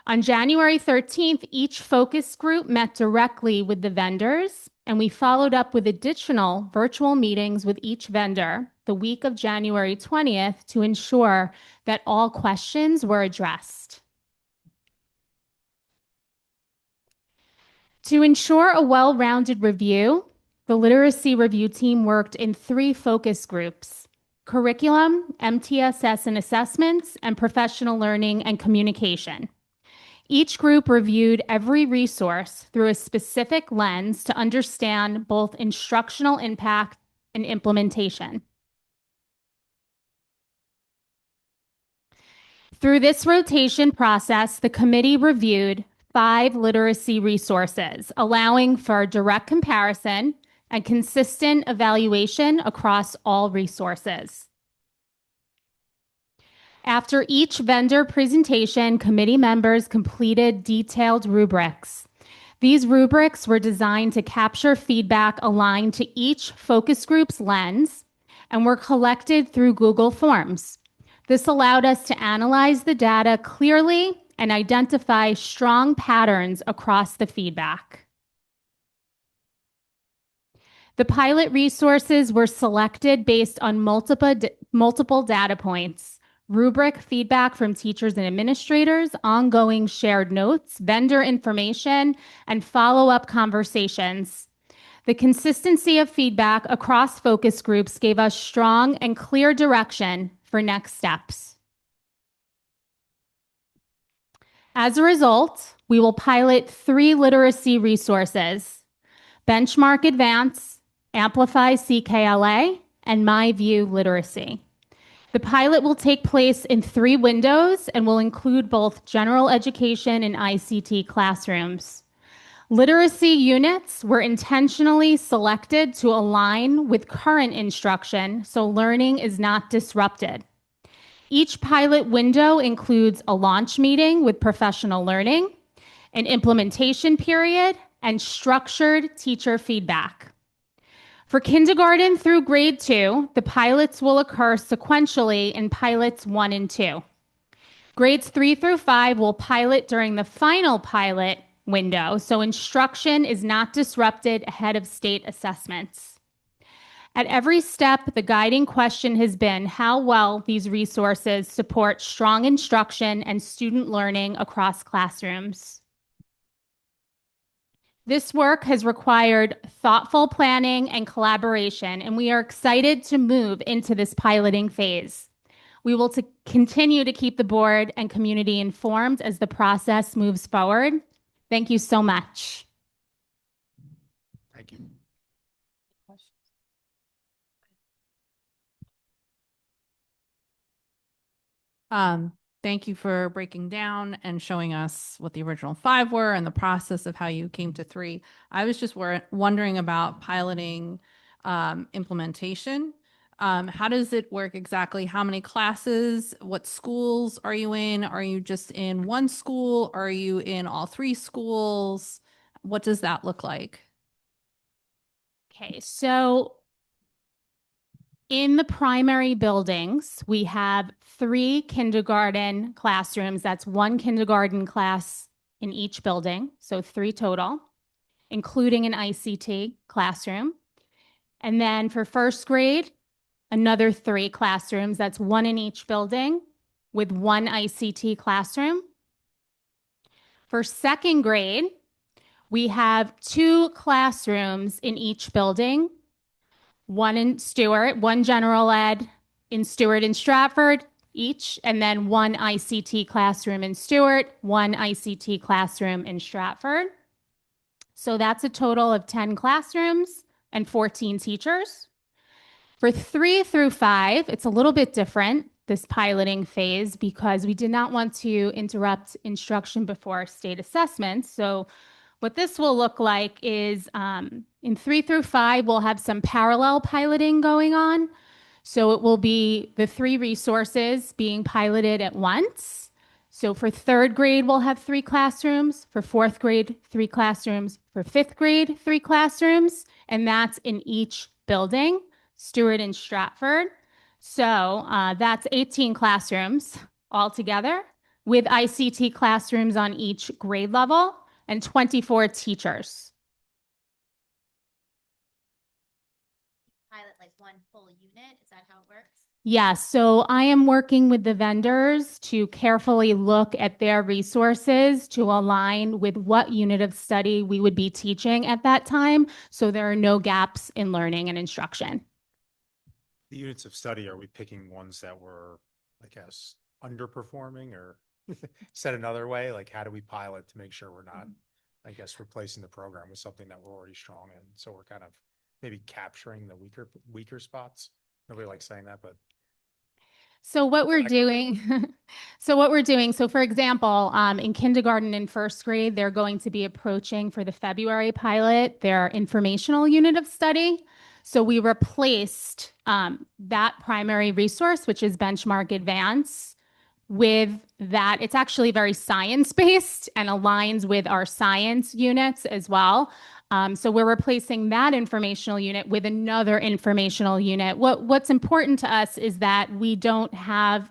I: On January 13th, each focus group met directly with the vendors, and we followed up with additional virtual meetings with each vendor the week of January 20th to ensure that all questions were addressed. To ensure a well-rounded review, the Literacy Review Team worked in 3 focus groups: curriculum, MTSS and assessments, and professional learning and communication. Each group reviewed every resource through a specific lens to understand both instructional impact and implementation. Through this rotation process, the committee reviewed 5 literacy resources, allowing for direct comparison and consistent evaluation across all resources. After each vendor presentation, committee members completed detailed rubrics. These rubrics were designed to capture feedback aligned to each focus group's lens and were collected through Google Forms. This allowed us to analyze the data clearly and identify strong patterns across the feedback. The pilot resources were selected based on multiple data points: rubric feedback from teachers and administrators, ongoing shared notes, vendor information, and follow-up conversations. The consistency of feedback across focus groups gave us strong and clear direction for next steps. As a result, we will pilot 3 literacy resources: Benchmark Advance, Amplify CKLA, and MyView Literacy. The pilot will take place in 3 windows and will include both general education and ICT classrooms. Literacy units were intentionally selected to align with current instruction so learning is not disrupted. Each pilot window includes a launch meeting with professional learning, an implementation period, and structured teacher feedback. For kindergarten through grade 2, the pilots will occur sequentially in pilots 1 and 2. Grades 3 through 5 will pilot during the final pilot window, so instruction is not disrupted ahead of state assessments. At every step, the guiding question has been how well these resources support strong instruction and student learning across classrooms. This work has required thoughtful planning and collaboration, and we are excited to move into this piloting phase. We will continue to keep the board and community informed as the process moves forward. Thank you so much.
B: Thank you.
J: Thank you for breaking down and showing us what the original 5 were and the process of how you came to 3. I was just wondering about piloting implementation. How does it work exactly? How many classes? What schools are you in? Are you just in one school? Are you in all three schools? What does that look like?
I: Okay, so in the primary buildings, we have 3 kindergarten classrooms. That's 1 kindergarten class in each building, so 3 total, including an ICT classroom. And then for first grade, another 3 classrooms. That's 1 in each building with 1 ICT classroom. For second grade, we have 2 classrooms in each building, 1 in Stewart, 1 general ed in Stewart and Stratford each, and then 1 ICT classroom in Stewart, 1 ICT classroom in Stratford. So that's a total of 10 classrooms and 14 teachers. For 3 through 5, it's a little bit different, this piloting phase, because we did not want to interrupt instruction before state assessments. So what this will look like is in 3 through 5, we'll have some parallel piloting going on. So it will be the 3 resources being piloted at once. So for 3rd grade, we'll have 3 classrooms. For 4th grade, 3 classrooms. For 5th grade, 3 classrooms. And that's in each building, Stewart and Stratford. So that's 18 classrooms altogether with ICT classrooms on each grade level and 24 teachers.
K: Pilot like one full unit? Is that how it works?
I: Yes, so I am working with the vendors to carefully look at their resources to align with what unit of study we would be teaching at that time, so there are no gaps in learning and instruction.
B: The units of study, are we picking ones that were, I guess, underperforming, or said another way, like how do we pilot to make sure we're not, I guess, replacing the program with something that we're already strong in? So we're kind of maybe capturing the weaker spots. Nobody likes saying that, but
I: So what we're doing, so for example, in kindergarten and first grade, they're going to be approaching for the February pilot, their informational unit of study. So we replaced that primary resource, which is Benchmark Advance, with that. It's actually very science-based and aligns with our science units as well. So we're replacing that informational unit with another informational unit. What's important to us is that we don't have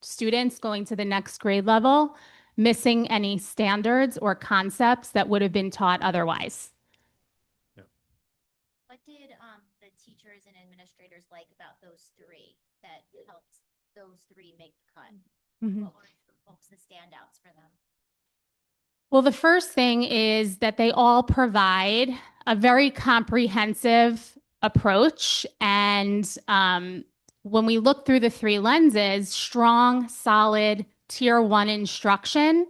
I: students going to the next grade level missing any standards or concepts that would have been taught otherwise.
K: What did the teachers and administrators like about those 3 that helped those 3 make the cut?
I: Mhm.
K: What was the standouts for them?
I: Well, the first thing is that they all provide a very comprehensive approach. And when we look through the 3 lenses, strong, solid, tier 1 instruction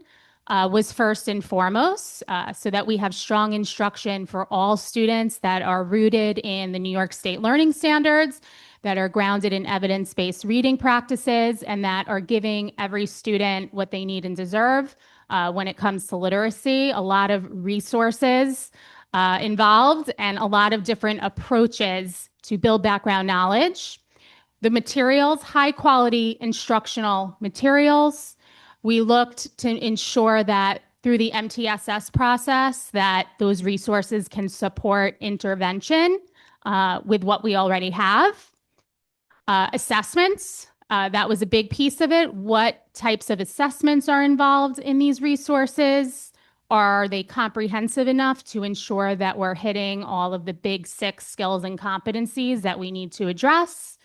I: was first and foremost, so that we have strong instruction for all students that are rooted in the New York State Learning Standards, that are grounded in evidence-based reading practices, and that are giving every student what they need and deserve. When it comes to literacy, a lot of resources involved and a lot of different approaches to build background knowledge. The materials, high quality instructional materials. We looked to ensure that through the MTSS process that those resources can support intervention with what we already have. Assessments. That was a big piece of it. What types of assessments are involved in these resources? Are they comprehensive enough to ensure that we're hitting all of the big 6 skills and competencies that we need to address?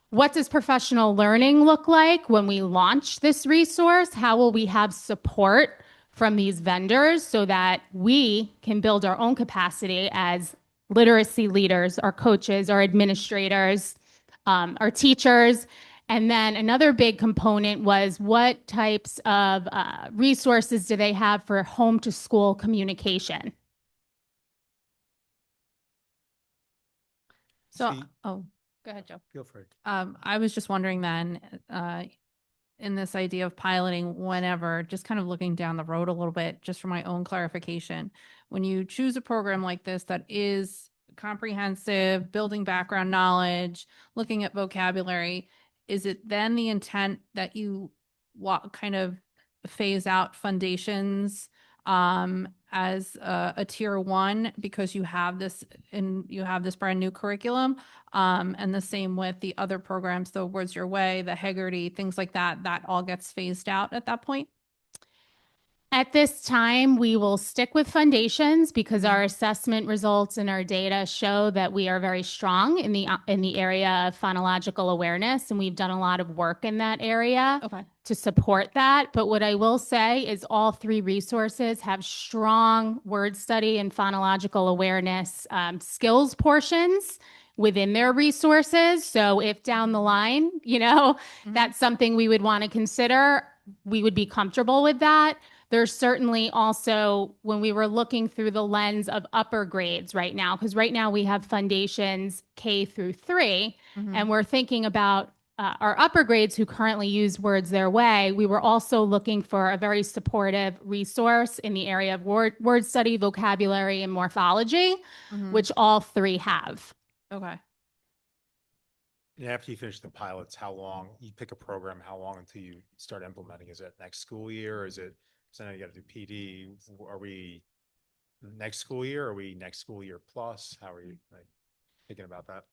I: What does professional learning look like when we launch this resource? How will we have support from these vendors so that we can build our own capacity as literacy leaders, our coaches, our administrators, our teachers? And then another big component was what types of resources do they have for home to school communication?
J: So,
B: See-
J: oh, go ahead, Joe.
B: feel free.
J: I was just wondering then, in this idea of piloting whenever, just kind of looking down the road a little bit, just for my own clarification, when you choose a program like this that is comprehensive, building background knowledge, looking at vocabulary, is it then the intent that you kind of phase out foundations as a tier one because you have this brand new curriculum, and the same with the other programs, the Words Your Way, the Heggerty, things like that, that all gets phased out at that point?
I: At this time, we will stick with foundations because our assessment results and our data show that we are very strong in the area of phonological awareness, and we've done a lot of work in that area
J: Okay.
I: to support that. But what I will say is all three resources have strong word study and phonological awareness skills portions within their resources. So if down the line, that's something we would want to consider, we would be comfortable with that. There's certainly also, when we were looking through the lens of upper grades right now, because right now we have foundations K through 3, and we're thinking about our upper grades who currently use Words Their Way. We were also looking for a very supportive resource in the area of word study, vocabulary, and morphology, which all three have.
J: Okay.
B: And after you finish the pilots, how long, you pick a program, how long until you start implementing? Is it next school year? Or is it, so now you got to do PD. Are we next school year? Or are we next school year plus? How are you thinking about that?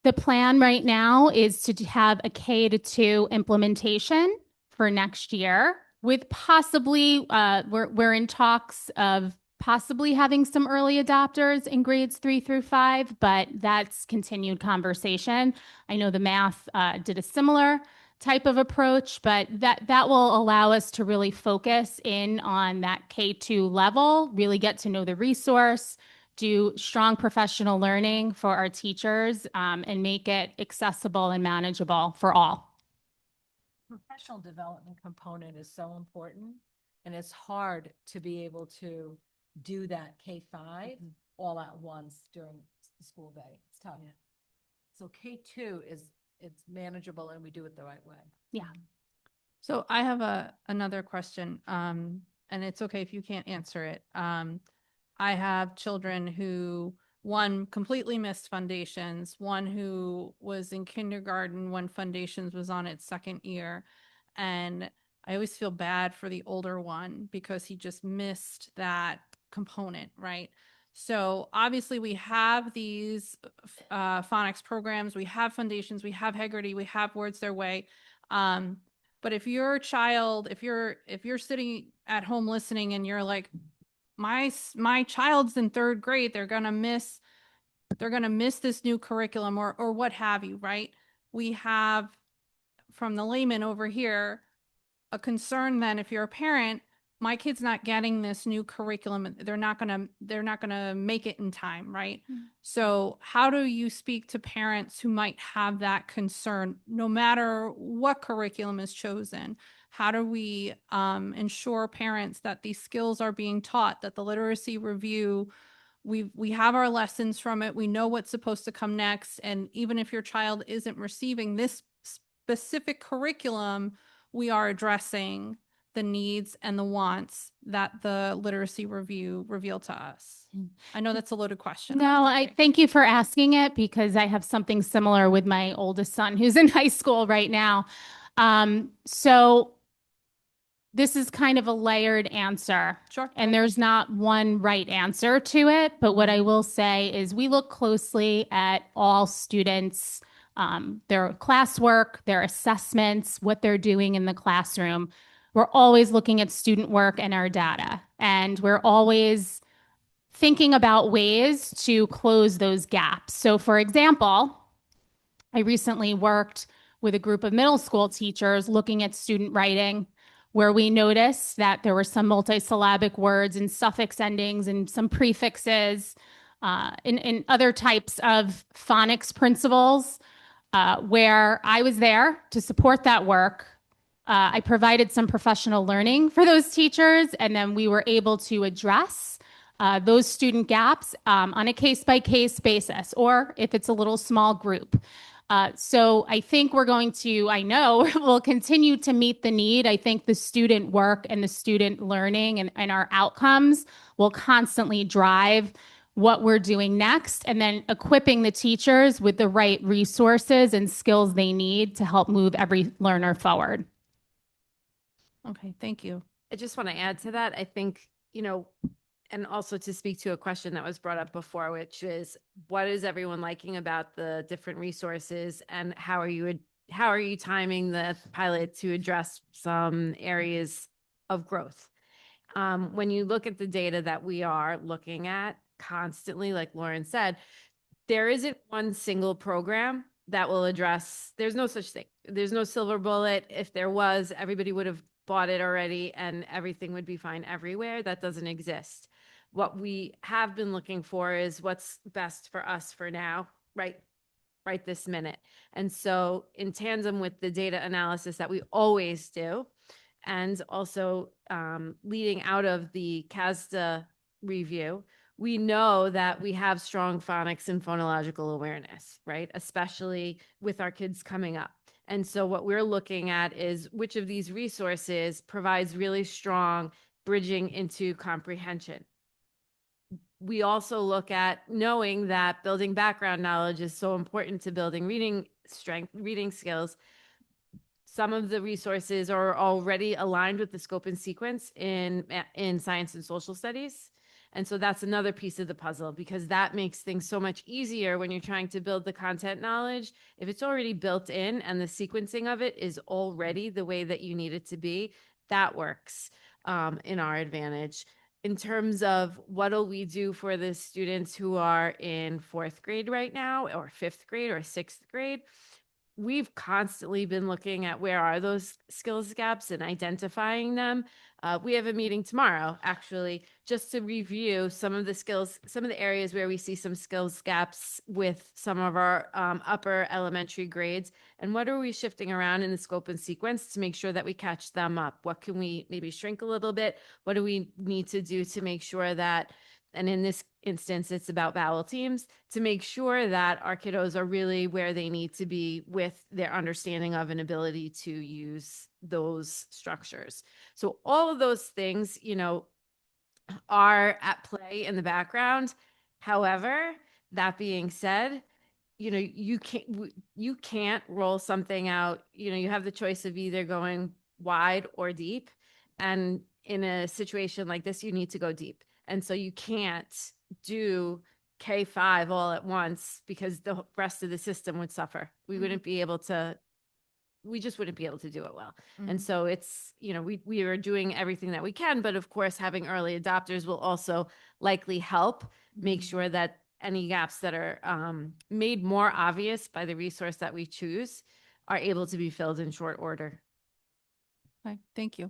I: The plan right now is to have a K-2 implementation for next year with possibly, we're in talks of possibly having some early adopters in grades 3 through 5, but that's continued conversation. I know the math did a similar type of approach, but that will allow us to really focus in on that K-2 level, really get to know the resource, do strong professional learning for our teachers, and make it accessible and manageable for all.
D: Professional development component is so important, and it's hard to be able to do that K-5 all at once during the school day. It's tough. Yeah. So K-2 it's manageable and we do it the right way.
I: Yeah.
J: So I have another question, and it's okay if you can't answer it. I have children who, one completely missed foundations, one who was in kindergarten when foundations was on its second year. And I always feel bad for the older one because he just missed that component, right? So obviously we have these phonics programs, we have foundations, we have Heggerty, we have Words Their Way. But if your child, if you're sitting at home listening and you're like, my child's in 3rd grade, they're gonna miss this new curriculum or what have you, right? We have, from the layman over here, a concern then if you're a parent, my kid's not getting this new curriculum, they're not gonna make it in time, right? So how do you speak to parents who might have that concern, no matter what curriculum is chosen? How do we ensure parents that these skills are being taught, that the literacy review, we have our lessons from it, we know what's supposed to come next, and even if your child isn't receiving this specific curriculum, we are addressing the needs and the wants that the literacy review revealed to us? I know that's a loaded question.
I: No, I thank you for asking it because I have something similar with my oldest son who's in high school right now. So this is kind of a layered answer.
J: Sure.
I: And there's not one right answer to it. But what I will say is we look closely at all students, their classwork, their assessments, what they're doing in the classroom. We're always looking at student work and our data, and we're always thinking about ways to close those gaps. So for example, I recently worked with a group of middle school teachers looking at student writing, where we noticed that there were some multisyllabic words and suffix endings and some prefixes, in other types of phonics principles, where I was there to support that work. I provided some professional learning for those teachers, and then we were able to address those student gaps on a case-by-case basis, or if it's a little small group. So I think I know we'll continue to meet the need. I think the student work and the student learning and our outcomes will constantly drive what we're doing next, and then equipping the teachers with the right resources and skills they need to help move every learner forward.
J: Okay, thank you.
L: I just want to add to that. I think, and also to speak to a question that was brought up before, which is what is everyone liking about the different resources, and how are you timing the pilot to address some areas of growth? When you look at the data that we are looking at constantly, like Lauren said, there isn't one single program that will address, there's no such thing. There's no silver bullet. If there was, everybody would have bought it already and everything would be fine everywhere. That doesn't exist. What we have been looking for is what's best for us for now, right this minute. And so in tandem with the data analysis that we always do, and also leading out of the CASDA review, we know that we have strong phonics and phonological awareness, right? Especially with our kids coming up. And so what we're looking at is which of these resources provides really strong bridging into comprehension. We also look at knowing that building background knowledge is so important to building reading strength, reading skills. Some of the resources are already aligned with the scope and sequence in science and social studies. And so that's another piece of the puzzle, because that makes things so much easier when you're trying to build the content knowledge. If it's already built in and the sequencing of it is already the way that you need it to be, that works in our advantage. In terms of what will we do for the students who are in 4th grade right now, or 5th grade or 6th grade, we've constantly been looking at where are those skills gaps and identifying them. We have a meeting tomorrow, actually, just to review some of the skills, some of the areas where we see some skills gaps with some of our upper elementary grades. And what are we shifting around in the scope and sequence to make sure that we catch them up? What can we maybe shrink a little bit? What do we need to do to make sure that, and in this instance, it's about vowel teams, to make sure that our kiddos are really where they need to be with their understanding of and ability to use those structures. So all of those things, are at play in the background. However, that being said, you can't roll something out. You have the choice of either going wide or deep. And in a situation like this, you need to go deep. And so you can't do K-5 all at once, because the rest of the system would suffer. We just wouldn't be able to do it well. And so it's, we are doing everything that we can, but of course, having early adopters will also likely help make sure that any gaps that are made more obvious by the resource that we choose are able to be filled in short order.
J: Okay, thank you.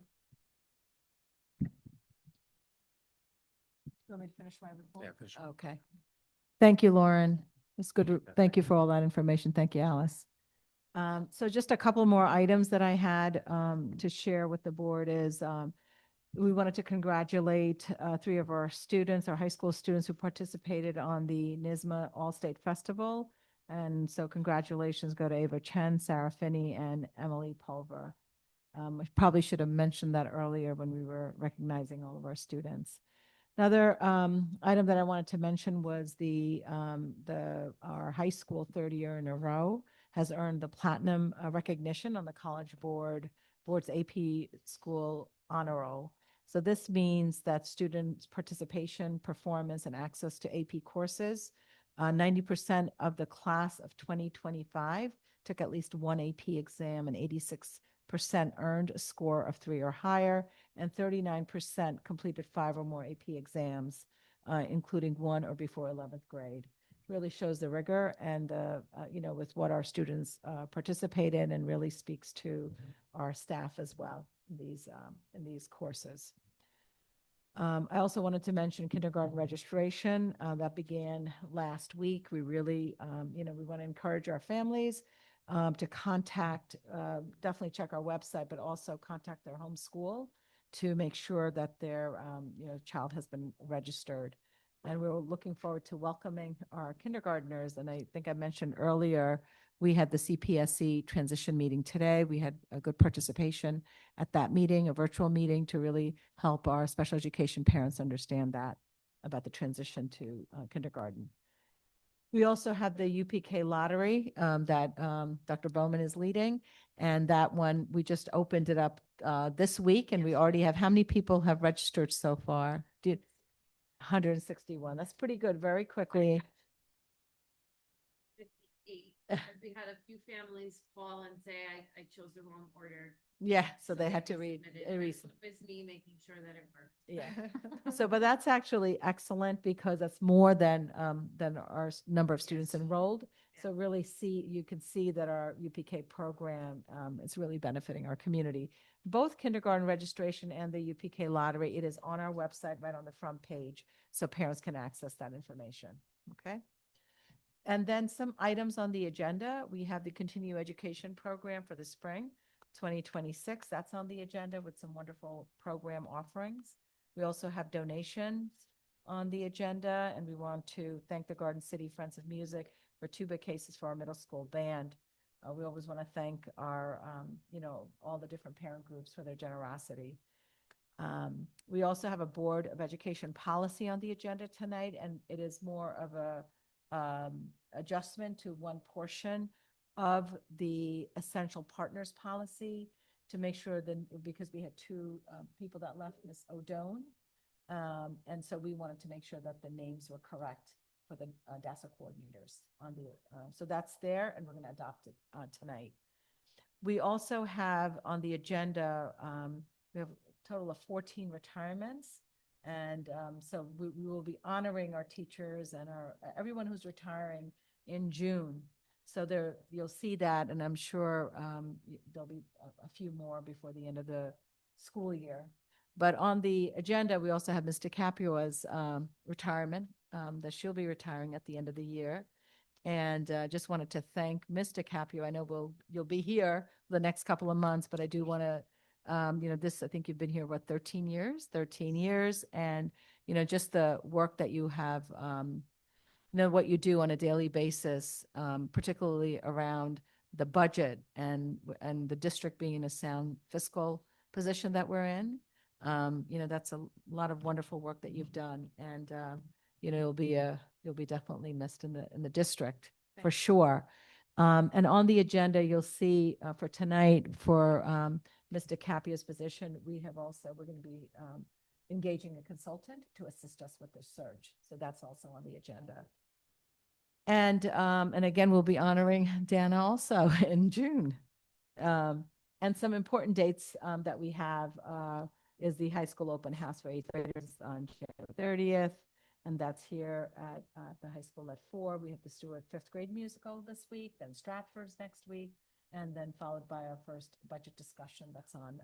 D: Want me to finish my report?
B: Yeah, finish.
D: Okay. Thank you, Lauren. It's good. Thank you for all that information. Thank you, Alice. So just a couple more items that I had to share with the board is we wanted to congratulate 3 of our students, our high school students who participated on the NYSSMA All-State Festival. And so congratulations go to Ava Chen, Sarah Finney, and Emily Pulver. I probably should have mentioned that earlier when we were recognizing all of our students. Another item that I wanted to mention was our high school 3rd year in a row has earned the platinum recognition on the College Board's AP School Honor Roll. So this means that students' participation, performance, and access to AP courses, 90% of the class of 2025 took at least one AP exam, and 86% earned a score of 3 or higher, and 39% completed 5 or more AP exams, including 1 or before 11th grade. Really shows the rigor and with what our students participate in, and really speaks to our staff as well in these courses. I also wanted to mention kindergarten registration that began last week. We really, we want to encourage our families to contact, definitely check our website, but also contact their home school to make sure that their child has been registered. And we're looking forward to welcoming our kindergartners. And I think I mentioned earlier, we had the CPSC transition meeting today. We had a good participation at that meeting, a virtual meeting, to really help our special education parents understand that about the transition to kindergarten. We also have the UPK lottery that Dr. Bowman is leading. And that one, we just opened it up this week, and we already have, how many people have registered so far? 161. That's pretty good, very quickly.
L: 58. We had a few families call and say, I chose the wrong order.
D: Yeah, so they had to read.
L: It was me making sure that it worked.
D: Yeah. So, but that's actually excellent because that's more than our number of students enrolled. So really you can see that our UPK program is really benefiting our community. Both kindergarten registration and the UPK lottery, it is on our website right on the front page, so parents can access that information, okay? And then some items on the agenda. We have the continuing education program for the spring 2026. That's on the agenda with some wonderful program offerings. We also have donations on the agenda, and we want to thank the Garden City Friends of Music for tuba cases for our middle school band. We always want to thank our, all the different parent groups for their generosity. We also have a Board of Education policy on the agenda tonight, and it is more of a adjustment to one portion of the essential partners policy to make sure that, because we had two people that left, Ms. O'Done, and so we wanted to make sure that the names were correct for the DASSA coordinators on the, so that's there, and we're going to adopt it tonight. We also have on the agenda, we have a total of 14 retirements. And so we will be honoring our teachers and everyone who's retiring in June. So you'll see that, and I'm sure there'll be a few more before the end of the school year. But on the agenda, we also have Mr. Capua's retirement, that she'll be retiring at the end of the year. And just wanted to thank Mr. Capua. I know you'll be here the next couple of months, but I do want to I think you've been here, 13 years? 13 years. And, just the work that you have, what you do on a daily basis, particularly around the budget and the district being in a sound fiscal position that we're in. That's a lot of wonderful work that you've done. And, you'll be definitely missed in the district for sure. And on the agenda, you'll see for tonight for Mr. Capia's position, we're going to be engaging a consultant to assist us with the search. So that's also on the agenda. And again, we'll be honoring Dana also in June. And some important dates that we have is the high school open house for 8th graders on January 30th. And that's here at the high school at 4. We have the Stewart 5th grade musical this week, then Stratford's next week, and then followed by our first budget discussion that's on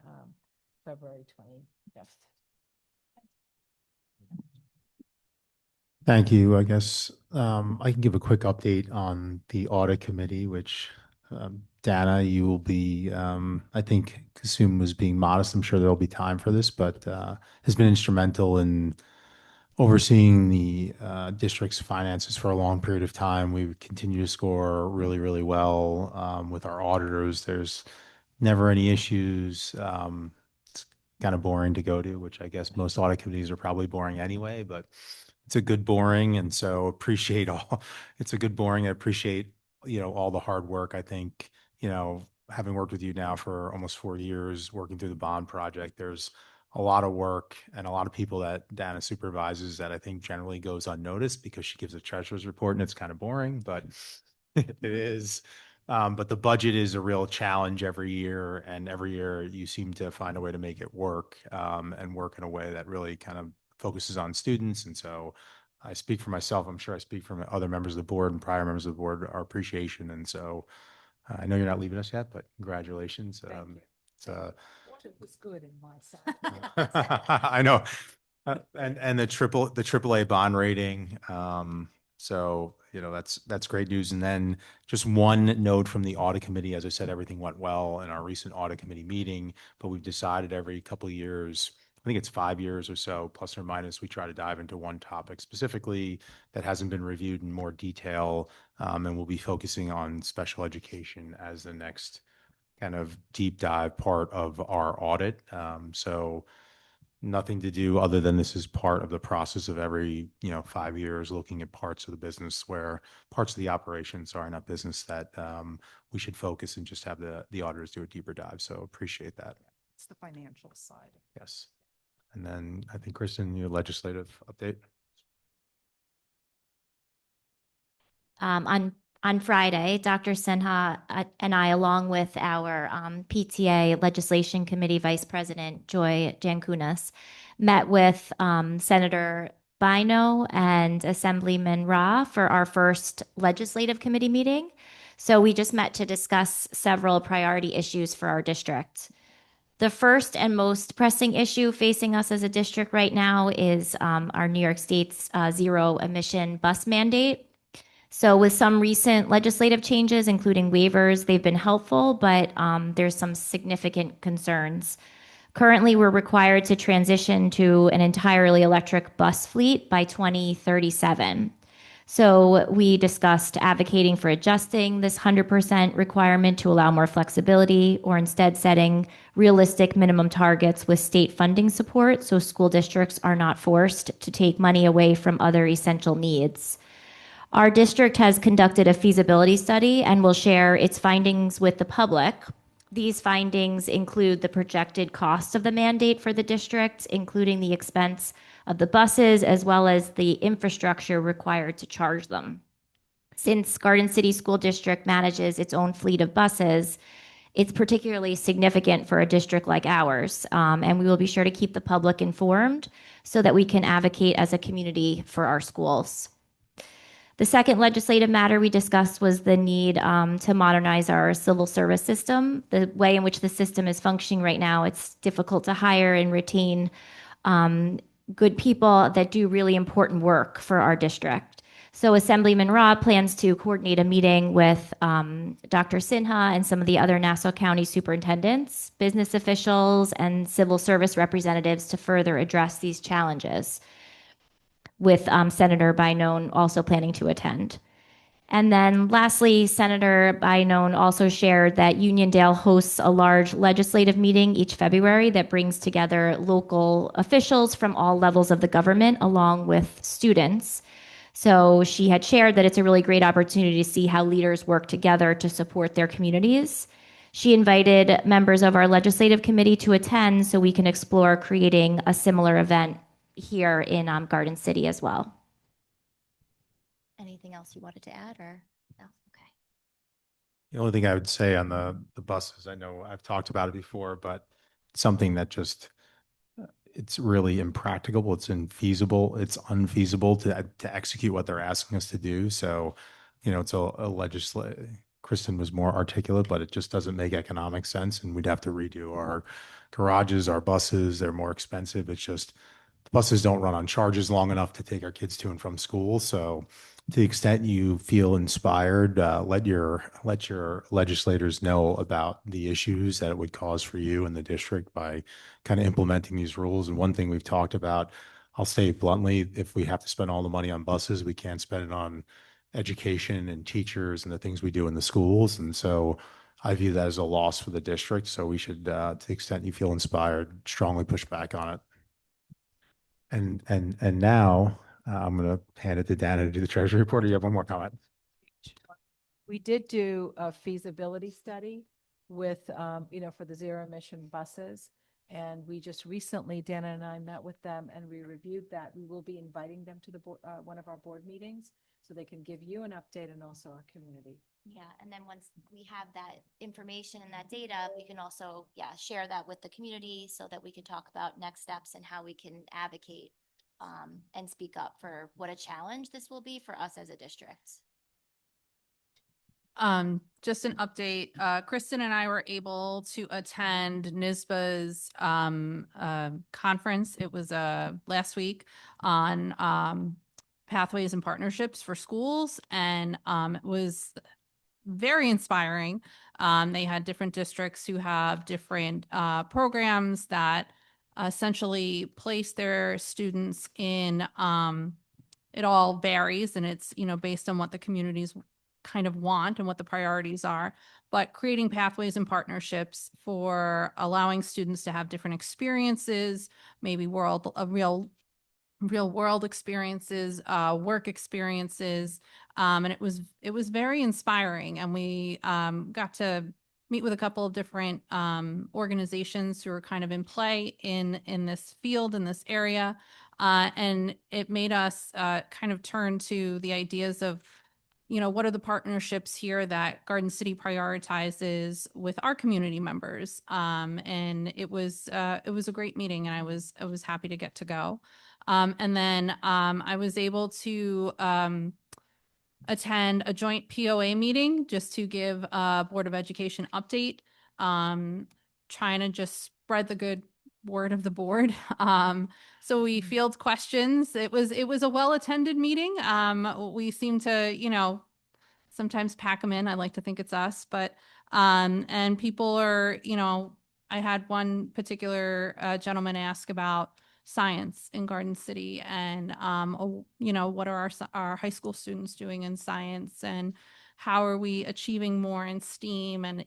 D: February 25th.
B: Thank you. I guess I can give a quick update on the audit committee, which Dana, you will be, I think Kasum was being modest. I'm sure there'll be time for this, but has been instrumental in overseeing the district's finances for a long period of time. We continue to score really, really well with our auditors. There's never any issues. It's kind of boring to go to, which I guess most audit committees are probably boring anyway, but it's a good boring. And so appreciate it's a good boring. I appreciate, all the hard work. I think, having worked with you now for almost 4 years, working through the bond project, there's a lot of work and a lot of people that Dana supervises that I think generally goes unnoticed because she gives a treasurer's report and it's kind of boring, but it is. But the budget is a real challenge every year, and every year you seem to find a way to make it work and work in a way that really kind of focuses on students. And so I speak for myself. I'm sure I speak from other members of the board and prior members of the board, our appreciation. And so I know you're not leaving us yet, but congratulations.
D: It was good in my side.
B: I know. And the AAA bond rating. So, that's great news. And then just one note from the audit committee. As I said, everything went well in our recent audit committee meeting, but we've decided every couple of years, I think it's 5 years or so, plus or minus, we try to dive into one topic specifically that hasn't been reviewed in more detail. And we'll be focusing on special education as the next kind of deep dive part of our audit. So nothing to do other than this is part of the process of every, 5 years, looking at parts of the business where parts of the operations are in a business that we should focus and just have the auditors do a deeper dive. So appreciate that.
H: It's the financial side.
B: Yes. And then I think Kristen, your legislative update.
K: On Friday, Dr. Sinha and I, along with our PTA Legislation Committee Vice President Joy Jankunas, met with Senator Bino and Assemblyman Ra for our first legislative committee meeting. So we just met to discuss several priority issues for our district. The first and most pressing issue facing us as a district right now is our New York State's zero emission bus mandate. So with some recent legislative changes, including waivers, they've been helpful, but there's some significant concerns. Currently, we're required to transition to an entirely electric bus fleet by 2037. So we discussed advocating for adjusting this 100% requirement to allow more flexibility, or instead setting realistic minimum targets with state funding support so school districts are not forced to take money away from other essential needs. Our district has conducted a feasibility study and will share its findings with the public. These findings include the projected cost of the mandate for the district, including the expense of the buses, as well as the infrastructure required to charge them. Since Garden City School District manages its own fleet of buses, it's particularly significant for a district like ours, and we will be sure to keep the public informed so that we can advocate as a community for our schools. The second legislative matter we discussed was the need to modernize our civil service system. The way in which the system is functioning right now, it's difficult to hire and retain good people that do really important work for our district. So Assemblyman Ra plans to coordinate a meeting with Dr. Sinha and some of the other Nassau County superintendents, business officials, and civil service representatives to further address these challenges, with Senator Bynone also planning to attend. And then lastly, Senator Bynone also shared that Uniondale hosts a large legislative meeting each February that brings together local officials from all levels of the government along with students. So she had shared that it's a really great opportunity to see how leaders work together to support their communities. She invited members of our legislative committee to attend so we can explore creating a similar event here in Garden City as well. Anything else you wanted to add, or no? Okay.
B: The only thing I would say on the buses, I know I've talked about it before, but it's something that just, it's really impracticable. It's infeasible. It's unfeasible to execute what they're asking us to do. So, it's a legislative, Kristen was more articulate, but it just doesn't make economic sense. And we'd have to redo our garages, our buses. They're more expensive. It's just, the buses don't run on charges long enough to take our kids to and from school. So to the extent you feel inspired, let your legislators know about the issues that it would cause for you and the district by kind of implementing these rules. And one thing we've talked about, I'll say bluntly, if we have to spend all the money on buses, we can't spend it on education and teachers and the things we do in the schools. And so I view that as a loss for the district. So we should, to the extent you feel inspired, strongly push back on it. And now I'm going to hand it to Dana to do the treasury report. Or you have one more comment?
D: We did do a feasibility study with, for the zero emission buses. And we just recently, Dana and I met with them and we reviewed that. We will be inviting them to the board, one of our board meetings, so they can give you an update and also our community.
K: Yeah, and then once we have that information and that data, we can also, share that with the community so that we can talk about next steps and how we can advocate and speak up for what a challenge this will be for us as a district.
J: Just an update. Kristen and I were able to attend NYSBA's conference. It was last week on pathways and partnerships for schools, and it was very inspiring. They had different districts who have different programs that essentially place their students in, it all varies, and it's, based on what the communities kind of want and what the priorities are. but creating pathways and partnerships for allowing students to have different experiences, maybe real world experiences, work experiences. And it was very inspiring. And we got to meet with a couple of different organizations who are kind of in play in this field, in this area. And it made us kind of turn to the ideas of, what are the partnerships here that Garden City prioritizes with our community members? And it was a great meeting, and I was happy to get to go. And then I was able to attend a joint POA meeting just to give a Board of Education update, trying to just spread the good word of the board. So we field questions. It was a well-attended meeting. We seem to, sometimes pack them in. I like to think it's us, but and people are, I had one particular gentleman ask about science in Garden City, and what are our high school students doing in science, and how are we achieving more in STEAM, and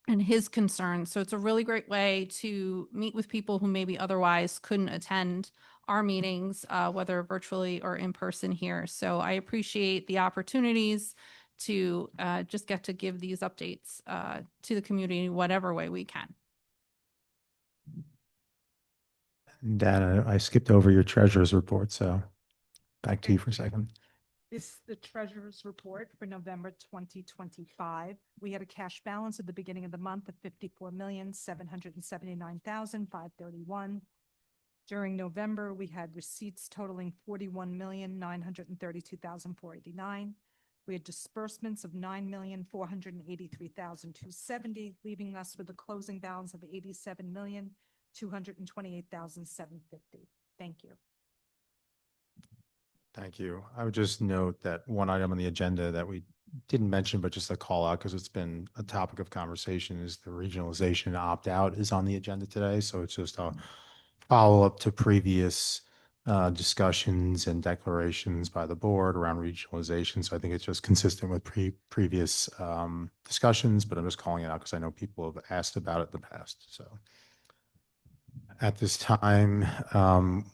J: and his concerns. So it's a really great way to meet with people who maybe otherwise couldn't attend our meetings, whether virtually or in person here. So I appreciate the opportunities to just get to give these updates to the community in whatever way we can.
B: Dana, I skipped over your treasurer's report, so back to you for a second.
H: This is the treasurer's report for November 2025. We had a cash balance at the beginning of the month of 54,779,531. During November, we had receipts totaling 41,932,489. We had disbursements of 9,483,270, leaving us with a closing balance of 87,228,750. Thank you.
B: Thank you. I would just note that one item on the agenda that we didn't mention, but just a call out because it's been a topic of conversation, is the regionalization opt-out is on the agenda today. So it's just a follow-up to previous discussions and declarations by the board around regionalization. So I think it's just consistent with previous discussions, but I'm just calling it out because I know people have asked about it in the past. So at this time,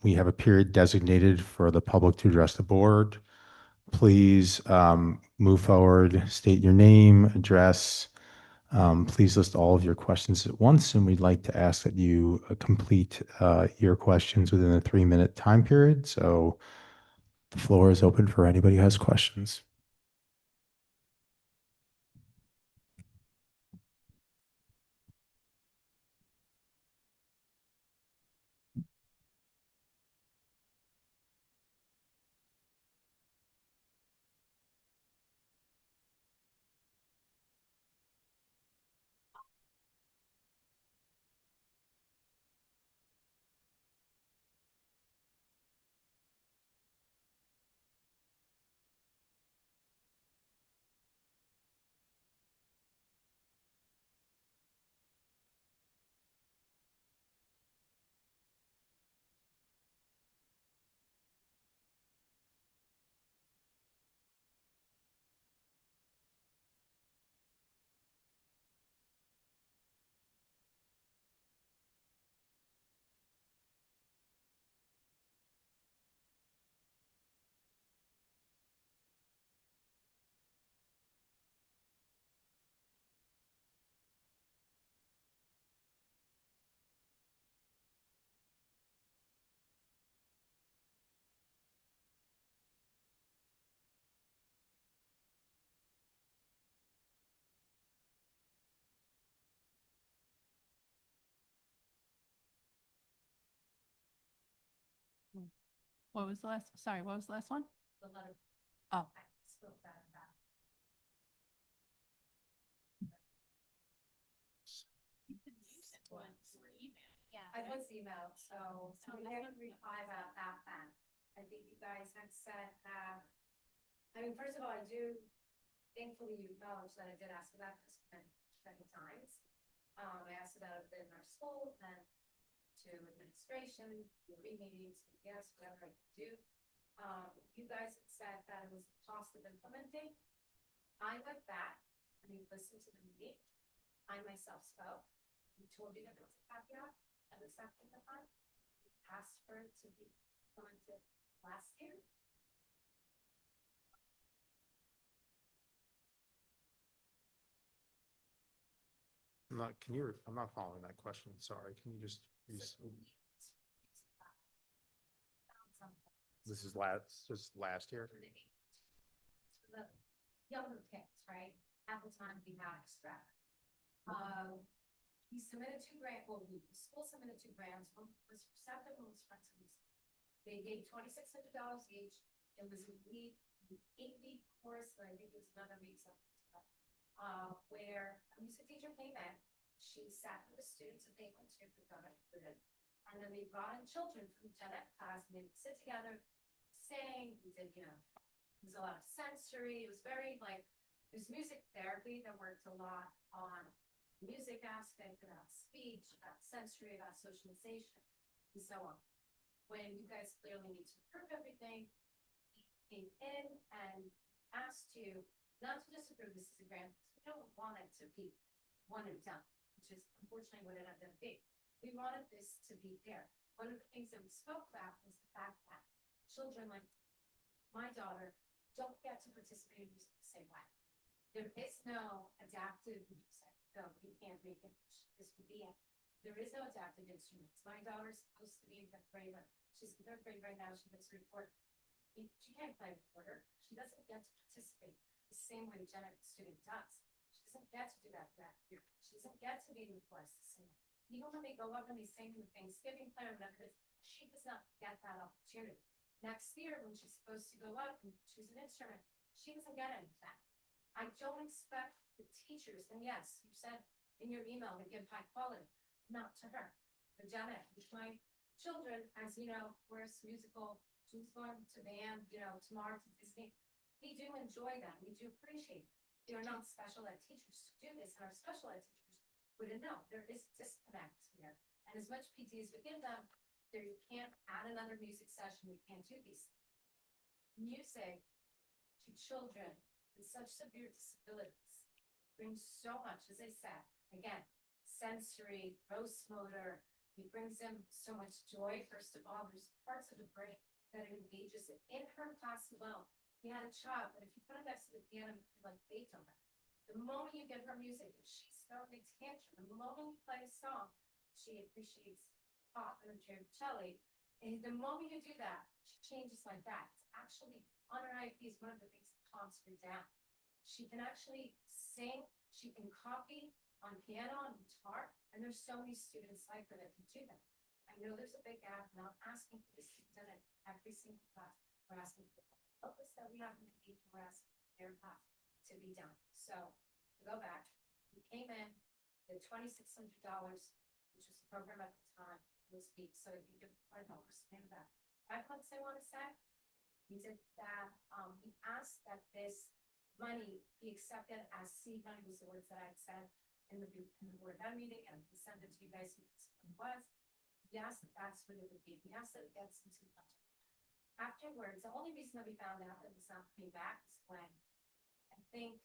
B: we have a period designated for the public to address the board. Please move forward, state your name, address. Please list all of your questions at once, and we'd like to ask that you complete your questions within a 3-minute time period. So the floor is open for anybody who has questions.
J: What was the last one?
H: The letter.
J: Oh.
A: Yeah.
M: I was emailed, so we haven't reply about that then. I think you guys had said that, first of all, I do, thankfully you acknowledge that I did ask about this many times. I asked about it in our school and to administration, meetings, yes, whatever I could do. You guys had said that it was cost of implementing. I went back and you listened to the meeting. I myself spoke. We told you that there was a caveat of accepting the fund. We asked for it to be implemented last year.
B: I'm not following that question. Sorry. Can you just, this is just last year?
M: The younger kids, right? At the time we had extra. We submitted 2 grants, well, the school submitted 2 grants, one was receptive, one was friendly. They gave $2,600 each. It was a week, 8-week course, and I think it was another week something. Where a music teacher came in, she sat with the students that they went to, we got included. And then we brought in children from Gen Ed class, and they would sit together, sing, we did, you know, there was a lot of sensory, it was very like, there's music therapy that worked a lot on the music aspect, about speech, about sensory, about socialization, and so on. When you guys clearly need to approve everything, we came in and asked you not to just approve this as a grant, because we don't want it to be one and done, which is unfortunately what it ended up being. We wanted this to be fair. One of the things that we spoke about was the fact that children like my daughter don't get to participate in music the same way. There is no adaptive music, so you can't make it. This would be it. There is no adaptive instruments. My daughter's supposed to be in 5th grade, but she's in 3rd grade right now. She gets a report. She can't play a recorder. She doesn't get to participate the same way a Gen Ed student does. She doesn't get to do that year. She doesn't get to be in the chorus the same way. Even when they go up and they sing in the Thanksgiving prayer, she does not get that opportunity. Next year, when she's supposed to go up and choose an instrument, she doesn't get any of that. I don't expect the teachers, and yes, you said in your email to give high quality, not to her. The Gen Ed, which my children, as you know, we're musical, she's going to band, you know, tomorrow to Disney. We do enjoy that. We do appreciate it. They are not special ed teachers to do this, and our special ed teachers wouldn't know. There is disconnect here. And as much PT as we give them, there you can't add another music session. We can't do these things. Music to children with such severe disabilities brings so much, as I said, again, sensory, gross motor. It brings them so much joy. First of all, there's parts of the brain that it engages in her class alone. We had a child, but if you put her next to the piano, like Beethoven, the moment you give her music, if she's throwing a tantrum, the moment you play a song, she appreciates pop and Celli. And the moment you do that, she changes like that. It's actually, on her IEP is one of the things that calms her down. She can actually sing, she can copy on piano and guitar, and there's so many students like her that can do that. I know there's a big gap, and I'm asking for this to be done in every single class. We're asking for the focus that we have in the need for us, their class, to be done. So, to go back, we came in, the $2,600, which was the program at the time, was week, so you could understand that. 5 months I want to say, we did that, we asked that this money be accepted as seed money, was the words that I had said in the board of ed meeting, and we sent it to you guys because it was. We asked that that's what it would be. We asked that it gets into the budget. Afterwards, the only reason that we found out that it was not coming back is when, I think,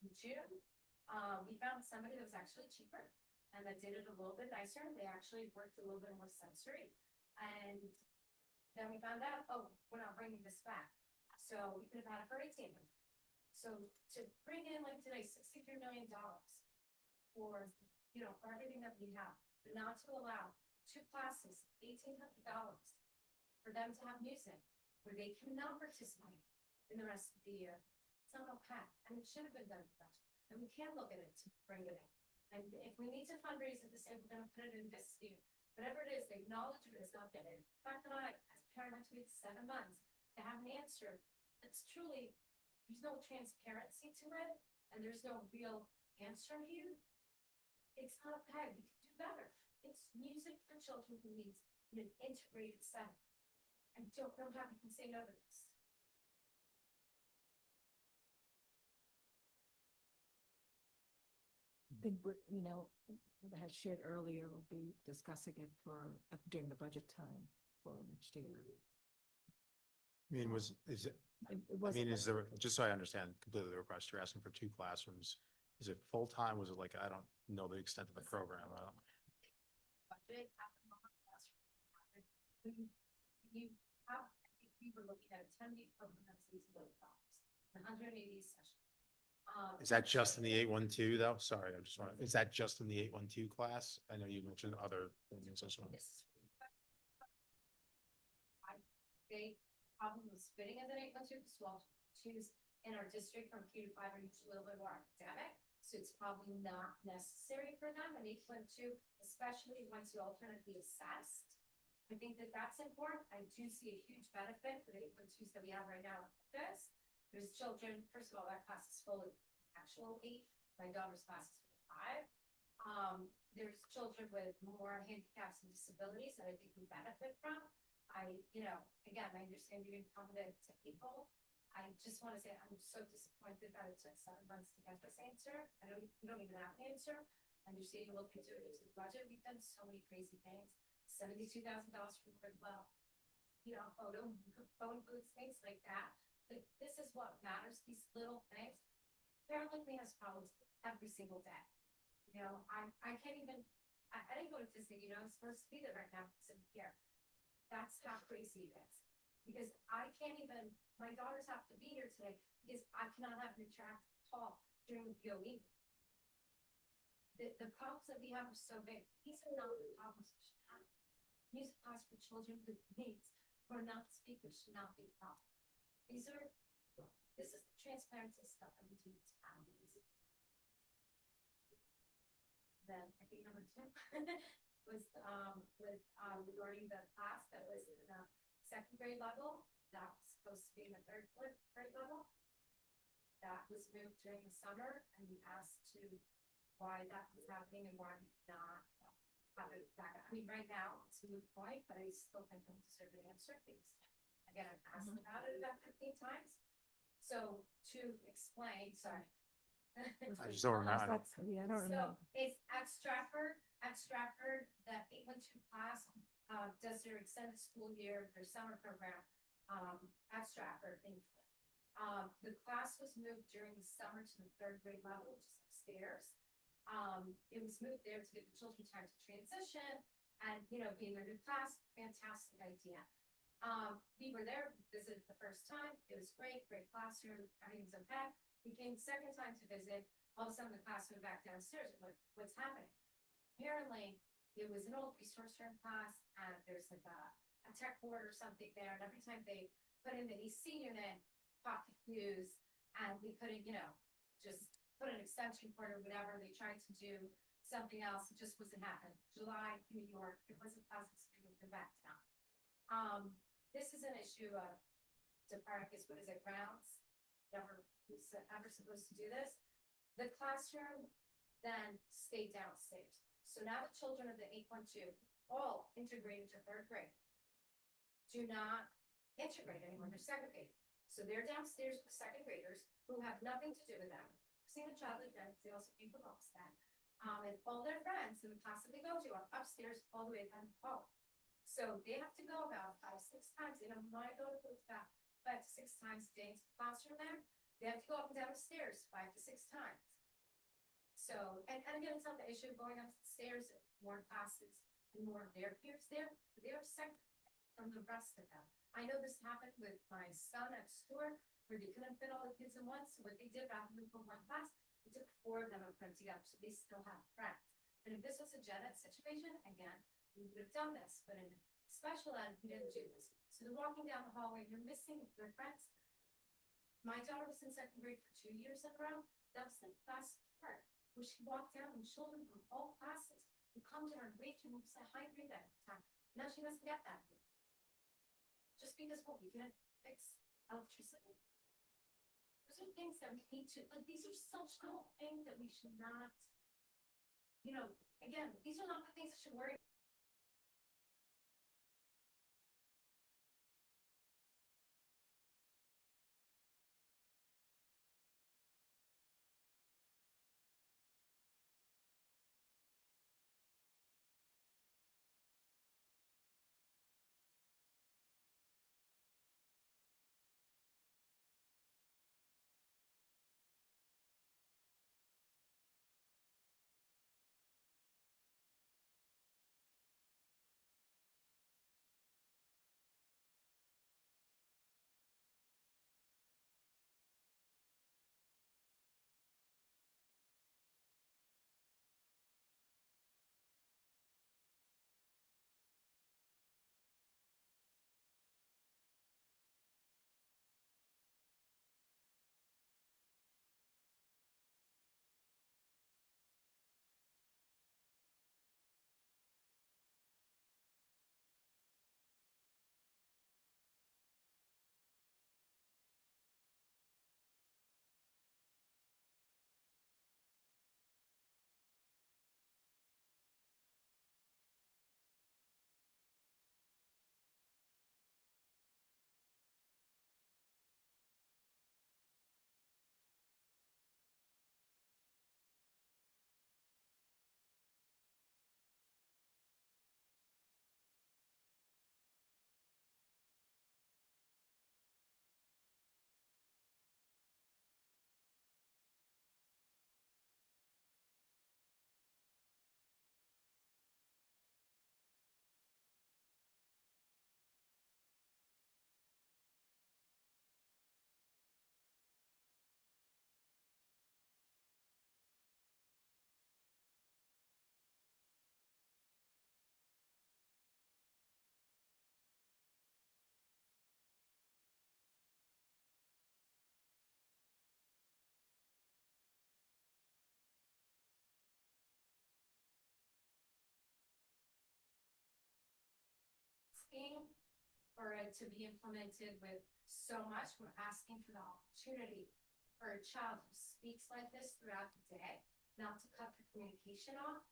M: in June, we found somebody that was actually cheaper and that did it a little bit nicer. They actually worked a little bit more sensory. And then we found out, oh, we're not bringing this back. So we could have had it for 18 months. So to bring in like today, $63 million for, you know, for everything that we have, but not to allow 2 classes, $1,800 for them to have music where they cannot participate in the rest of the year. It's not okay. And it should have been done for us. And we can look at it to bring it in. And if we need to fundraise at the same, we're going to put it in this year. Whatever it is, they acknowledge it is not getting it. The fact that I, as a parent, have to wait 7 months to have an answer, it's truly, there's no transparency to it, and there's no real answer here. It's not okay. We can do better. It's music for children who needs an integrated setting. I don't know how we can say no to this.
H: I think, you know, what I had shared earlier, we'll be discussing it for, during the budget time for next year.
B: I mean, is
H: It
B: I
H: wasn't
B: mean, is there, just so I understand completely the request, you're asking for 2 classrooms Is it full-time? Was it like, I don't know the extent of the program. I don't.
M: Budget at the moment, that's when you have, I think we were looking at a 10-week program that's $8 180 sessions.
B: Is that just in the 812 though? Sorry, I just want to, is that just in the 812 class? I know you mentioned other things as well.
M: They probably was fitting as an 812 because 12 in our district from Q to 5 are usually a little bit more academic. So it's probably not necessary for them an 812, especially once you alternatively assessed. I think that that's important. I do see a huge benefit for the 812s that we have right now. There's children, first of all, that class is full of actual 8. My daughter's class is full of 5. There's children with more handicaps and disabilities that I think we benefit from. Again, I understand you're gonna come to April. I just want to say, I'm so disappointed that it took 7 months to get this answer. We don't even have an answer. I understand you look into it as a budget. We've done so many crazy things. $72,000 for Goodwill, phone booths, things like that. But this is what matters, these little things. Apparently has problems every single day. I can't even, I didn't go to Disney, I'm supposed to be there right now because I'm here. That's how crazy it is. Because I can't even, my daughters have to be here today because I cannot have an attractive talk during the POE. The problems that we have are so big. These are not the problems we should have. Music class for children with needs who are not speakers should not be a problem. This is the transparency stuff that we do to families. Then I think number 2 was regarding the class that was in the 2nd grade level. That was supposed to be in the 3rd grade level. That was moved during the summer, and we asked why that was happening and why not have it back. I mean, right now it's a moot point, but I still think I'm deserve an answer because again, I've asked about it about 15 times. So to explain, sorry.
B: I just don't remember.
D: Yeah, I don't remember.
M: So it's at Stratford, that 812 class does their extended school year, their summer program at Stratford. The class was moved during the summer to the 3rd grade level, which is upstairs. It was moved there to give the children time to transition and, being a new class, fantastic idea. We were there, visited the first time. It was great classroom, everything was okay. We came the 2nd time to visit. All of a sudden the class went back downstairs. What's happening? Apparently it was an old resource room class and there's like a tech board or something there. And every time they put in the AC unit, pocket fuse, and we couldn't, just put an extension cord or whatever. They tried to do something else. It just wasn't happening. July, New York, it wasn't possible to move them back down. This is an issue of Department, what is it, grounds? Who's ever supposed to do this? The classroom then stayed downstairs. So now the children of the 812 all integrated to 3rd grade do not integrate anymore. They're segregated. So they're downstairs with 2nd graders who have nothing to do with them. Seeing a child like that, they also came from Olmsted. And all their friends in the class that they go to are upstairs all the way down home. So they have to go about 5-6 times. They don't want to go to about 5 to 6 times a day into the classroom there. They have to go up and down the stairs 5 to 6 times. So, and again, it's not the issue of going up the stairs, more classes and more of their peers there, but they are separate from the rest of them. I know this happened with my son at Stewart, where they couldn't fit all the kids in one. So what they did rather than put one class, they took 4 of them and put them together. So they still have friends. And if this was a gen ed situation, again, we would have done this, but in special ed, we didn't do this. So they're walking down the hallway, they're missing their friends. My daughter was in 2nd grade for 2 years in a row. That was the best part, where she walked down and children from all classes would come to her and wait to say hi to her that time. Now she doesn't get that. Just because we can't fix electricity. Those are things that we need to, these are such little things that we should not, again, these are not the things that should worry for it to be implemented with so much, we're asking for the opportunity for a child who speaks like this throughout the day, not to cut the communication off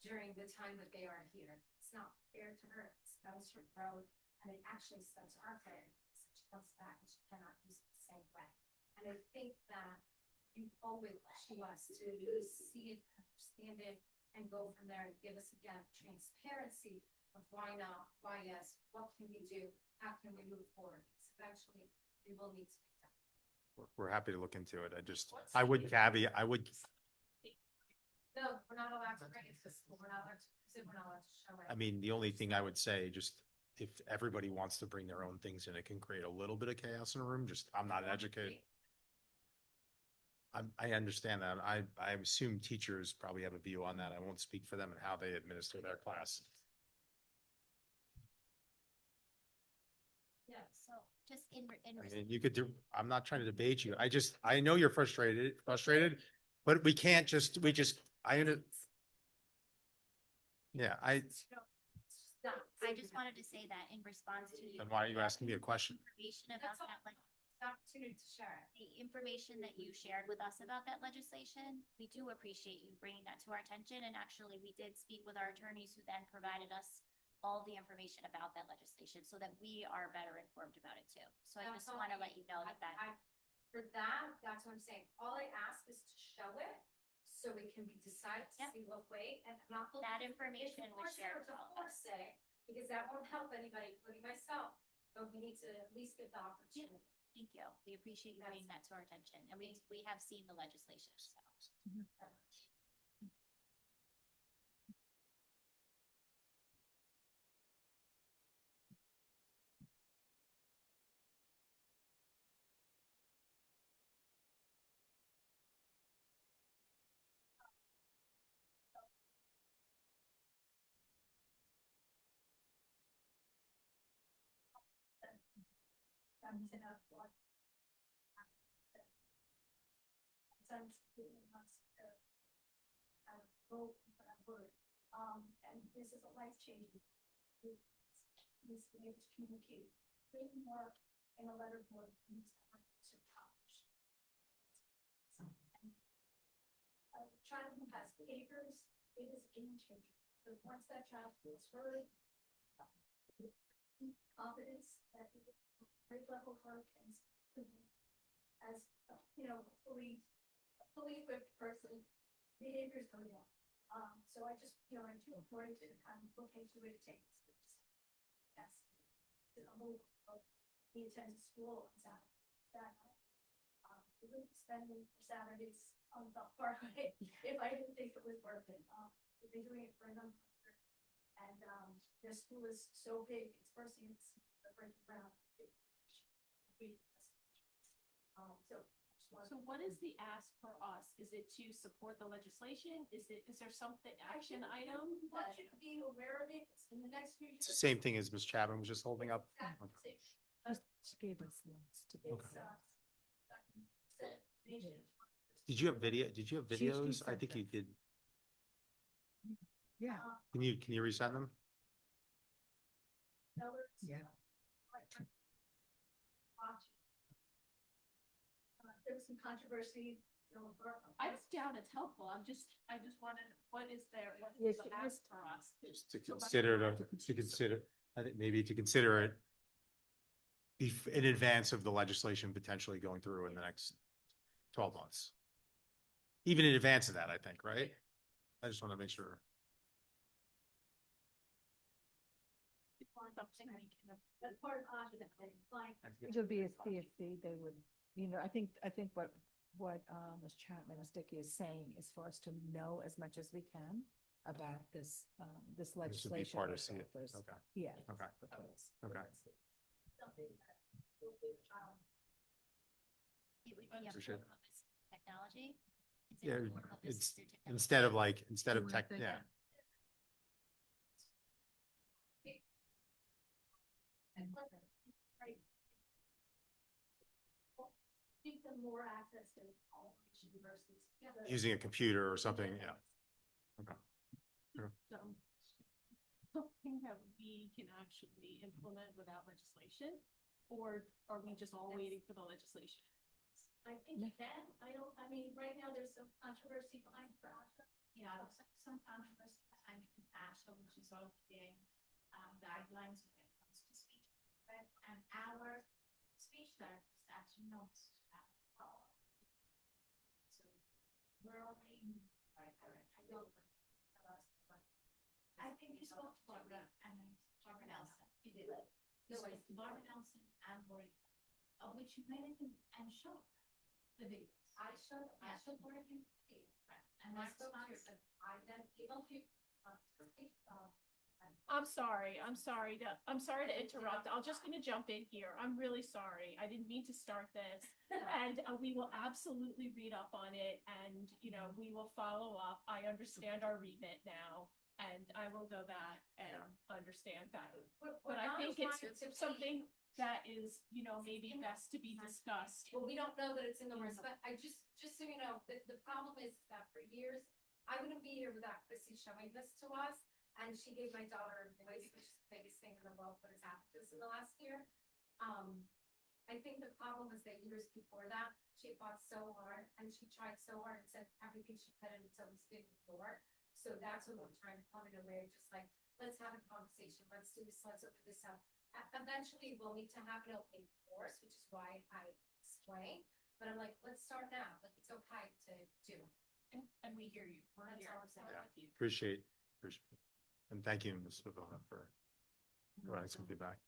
M: during the time that they are here. It's not fair to her, it stunts her growth, and it actually stunts our growth. So she comes back and she cannot use it the same way. And I think that you owe it to us to see it, understand it, and go from there and give us again transparency of why not, why yes, what can we do, how can we move forward? Because eventually we will need to be done.
B: We're happy to look into it. I would caveat,
M: No, we're not allowed to bring it to school, we're not allowed to use it, we're not allowed to show it.
B: I mean, the only thing I would say, just if everybody wants to bring their own things in, it can create a little bit of chaos in a room. Just, I'm not educated. I understand that. I assume teachers probably have a view on that. I won't speak for them and how they administer their class.
K: Yeah, so just in
B: I mean, you could do, I'm not trying to debate you. I know you're frustrated, but we just, yeah,
K: I just wanted to say that in response to you.
B: then why are you asking me a question?
K: Information about that, like,
M: The opportunity to share it.
K: the information that you shared with us about that legislation, we do appreciate you bringing that to our attention. And actually, we did speak with our attorneys who then provided us all the information about that legislation so that we are better informed about it too. So I
M: That's
K: just
M: all
K: want to
M: I
K: let you know that
M: For that, that's what I'm saying. All I ask is to show it so we can decide to
K: Yep.
M: see what way and not.
K: that information was
M: Force
K: shared
M: her
K: with
M: to
K: all of
M: force
K: us.
M: it, because that won't help anybody, including myself. But we need to at least get the opportunity.
K: Thank you. We appreciate you bringing that to our attention. And we have seen the legislation, so.
M: And this is a life changing. Needs to be able to communicate way more in a letter board needs to accomplish. A child who has behaviors, it is a game changer. Because once that child feels heard, confidence, that grade level work and as, fully equipped person, behaviors go down. So I just, I do important to kind of look into what it takes. Yes. The whole, he attends school on Saturday. We wouldn't be spending Saturdays on the Parkway if I didn't think it was worth it. We've been doing it for a number of years. And, their school is so big, it's first thing it's breaking ground.
A: So what is the ask for us? Is it to support the legislation? Is there something, action item?
M: I want you to be aware of it in the next few years.
B: It's the same thing as Ms. Chapman was just holding up.
D: She gave us lots to do.
B: Did you have videos? I
D: sent
B: think you did.
D: Yeah,
B: Can you resend them?
D: yeah.
M: There was some controversy,
A: I doubt it's helpful. I just wanted, what is
D: Yeah,
A: the
D: she-
A: ask for us?
B: Just to consider, I think maybe to consider it in advance of the legislation potentially going through in the next 12 months. Even in advance of that, I think, right? I just want to make sure.
A: Something we can.
M: that's part of it, like,
D: It would be a CFC, they would, I think what Ms. Chapman, Ms. Dickey is saying is for us to know as much as we can about this
B: This would be
D: legislation.
B: part of
D: that's
B: it.
D: offers-
B: Okay.
D: Yeah.
B: Okay.
D: because-
B: Okay.
M: something that will be a child.
K: It would be a
B: Appreciate
K: form of assistive technology. It's a
B: Yeah,
K: form of
B: it's
K: assistive technology.
B: instead of tech, yeah.
M: And right. Give them more access to all versus.
B: Using a computer or something, yeah. Okay.
A: something that we can actually implement without legislation? Or are we just all waiting for the legislation?
M: I think you can. I mean, right now there's some controversy behind FAFSA. Yeah, some controversy behind FAFSA, which is all the guidelines when it comes to speech. And our speech therapist actually knows how to follow. So we're already, I don't I think you spoke to Barbara and Barbara Nelson. You did it. No, it's Barbara Nelson and Lori, of which you made it and showed the video. I showed Lori the video. And I spoke to her, I then emailed you.
A: I'm sorry to interrupt. I'm just gonna jump in here. I'm really sorry. I didn't mean to start this. And we will absolutely read up on it and, you know, we will follow up. I understand our remit now. And I will go back and understand that. But I think it's something that is, you know, maybe best to be discussed.
M: Well, we don't know that it's in the works, but I just so you know, the problem is that for years, I wouldn't be here without Chrissy showing this to us. And she gave my daughter a voice, which is the biggest thing in the world that has happened to us in the last year. I think the problem is that years before that, she fought so hard and she tried so hard and said everything she could until this didn't work. So that's what we're trying to come in a way, just like, let's have a conversation, let's do this, let's open this up. Eventually, we'll need to have it open course, which is why I explained, but I'm like, let's start now, like, it's okay to do.
A: And we hear you. We're here. We're with you.
B: Appreciate. And thank you, Ms. Pavona, for providing some feedback.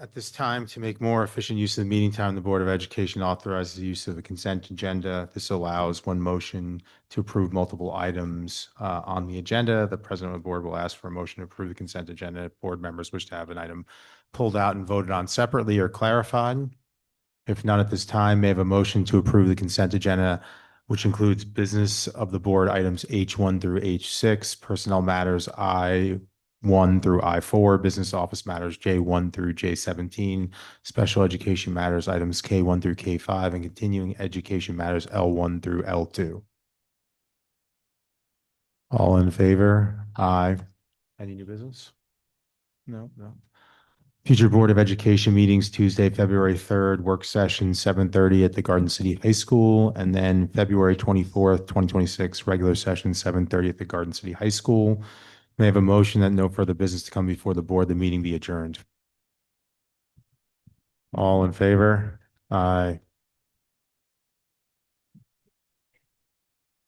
B: At this time, to make more efficient use of the meeting time, the Board of Education authorizes the use of the consent agenda. This allows one motion to approve multiple items on the agenda. The President of the Board will ask for a motion to approve the consent agenda. If board members wish to have an item pulled out and voted on separately or clarified. If none at this time, may I have a motion to approve the consent agenda, which includes business of the board items H1 through H6, personnel matters I1 through I4, business office matters J1 through J17, special education matters items K1 through K5, and continuing education matters L1 through L2. All in favor? Aye. Any new business? No. Future Board of Education meetings, Tuesday, February 3rd, work session 7:30 at the Garden City High School, and then February 24th, 2026, regular session 7:30 at the Garden City High School. May I have a motion that no further business to come before the board, the meeting be adjourned? All in favor? Aye.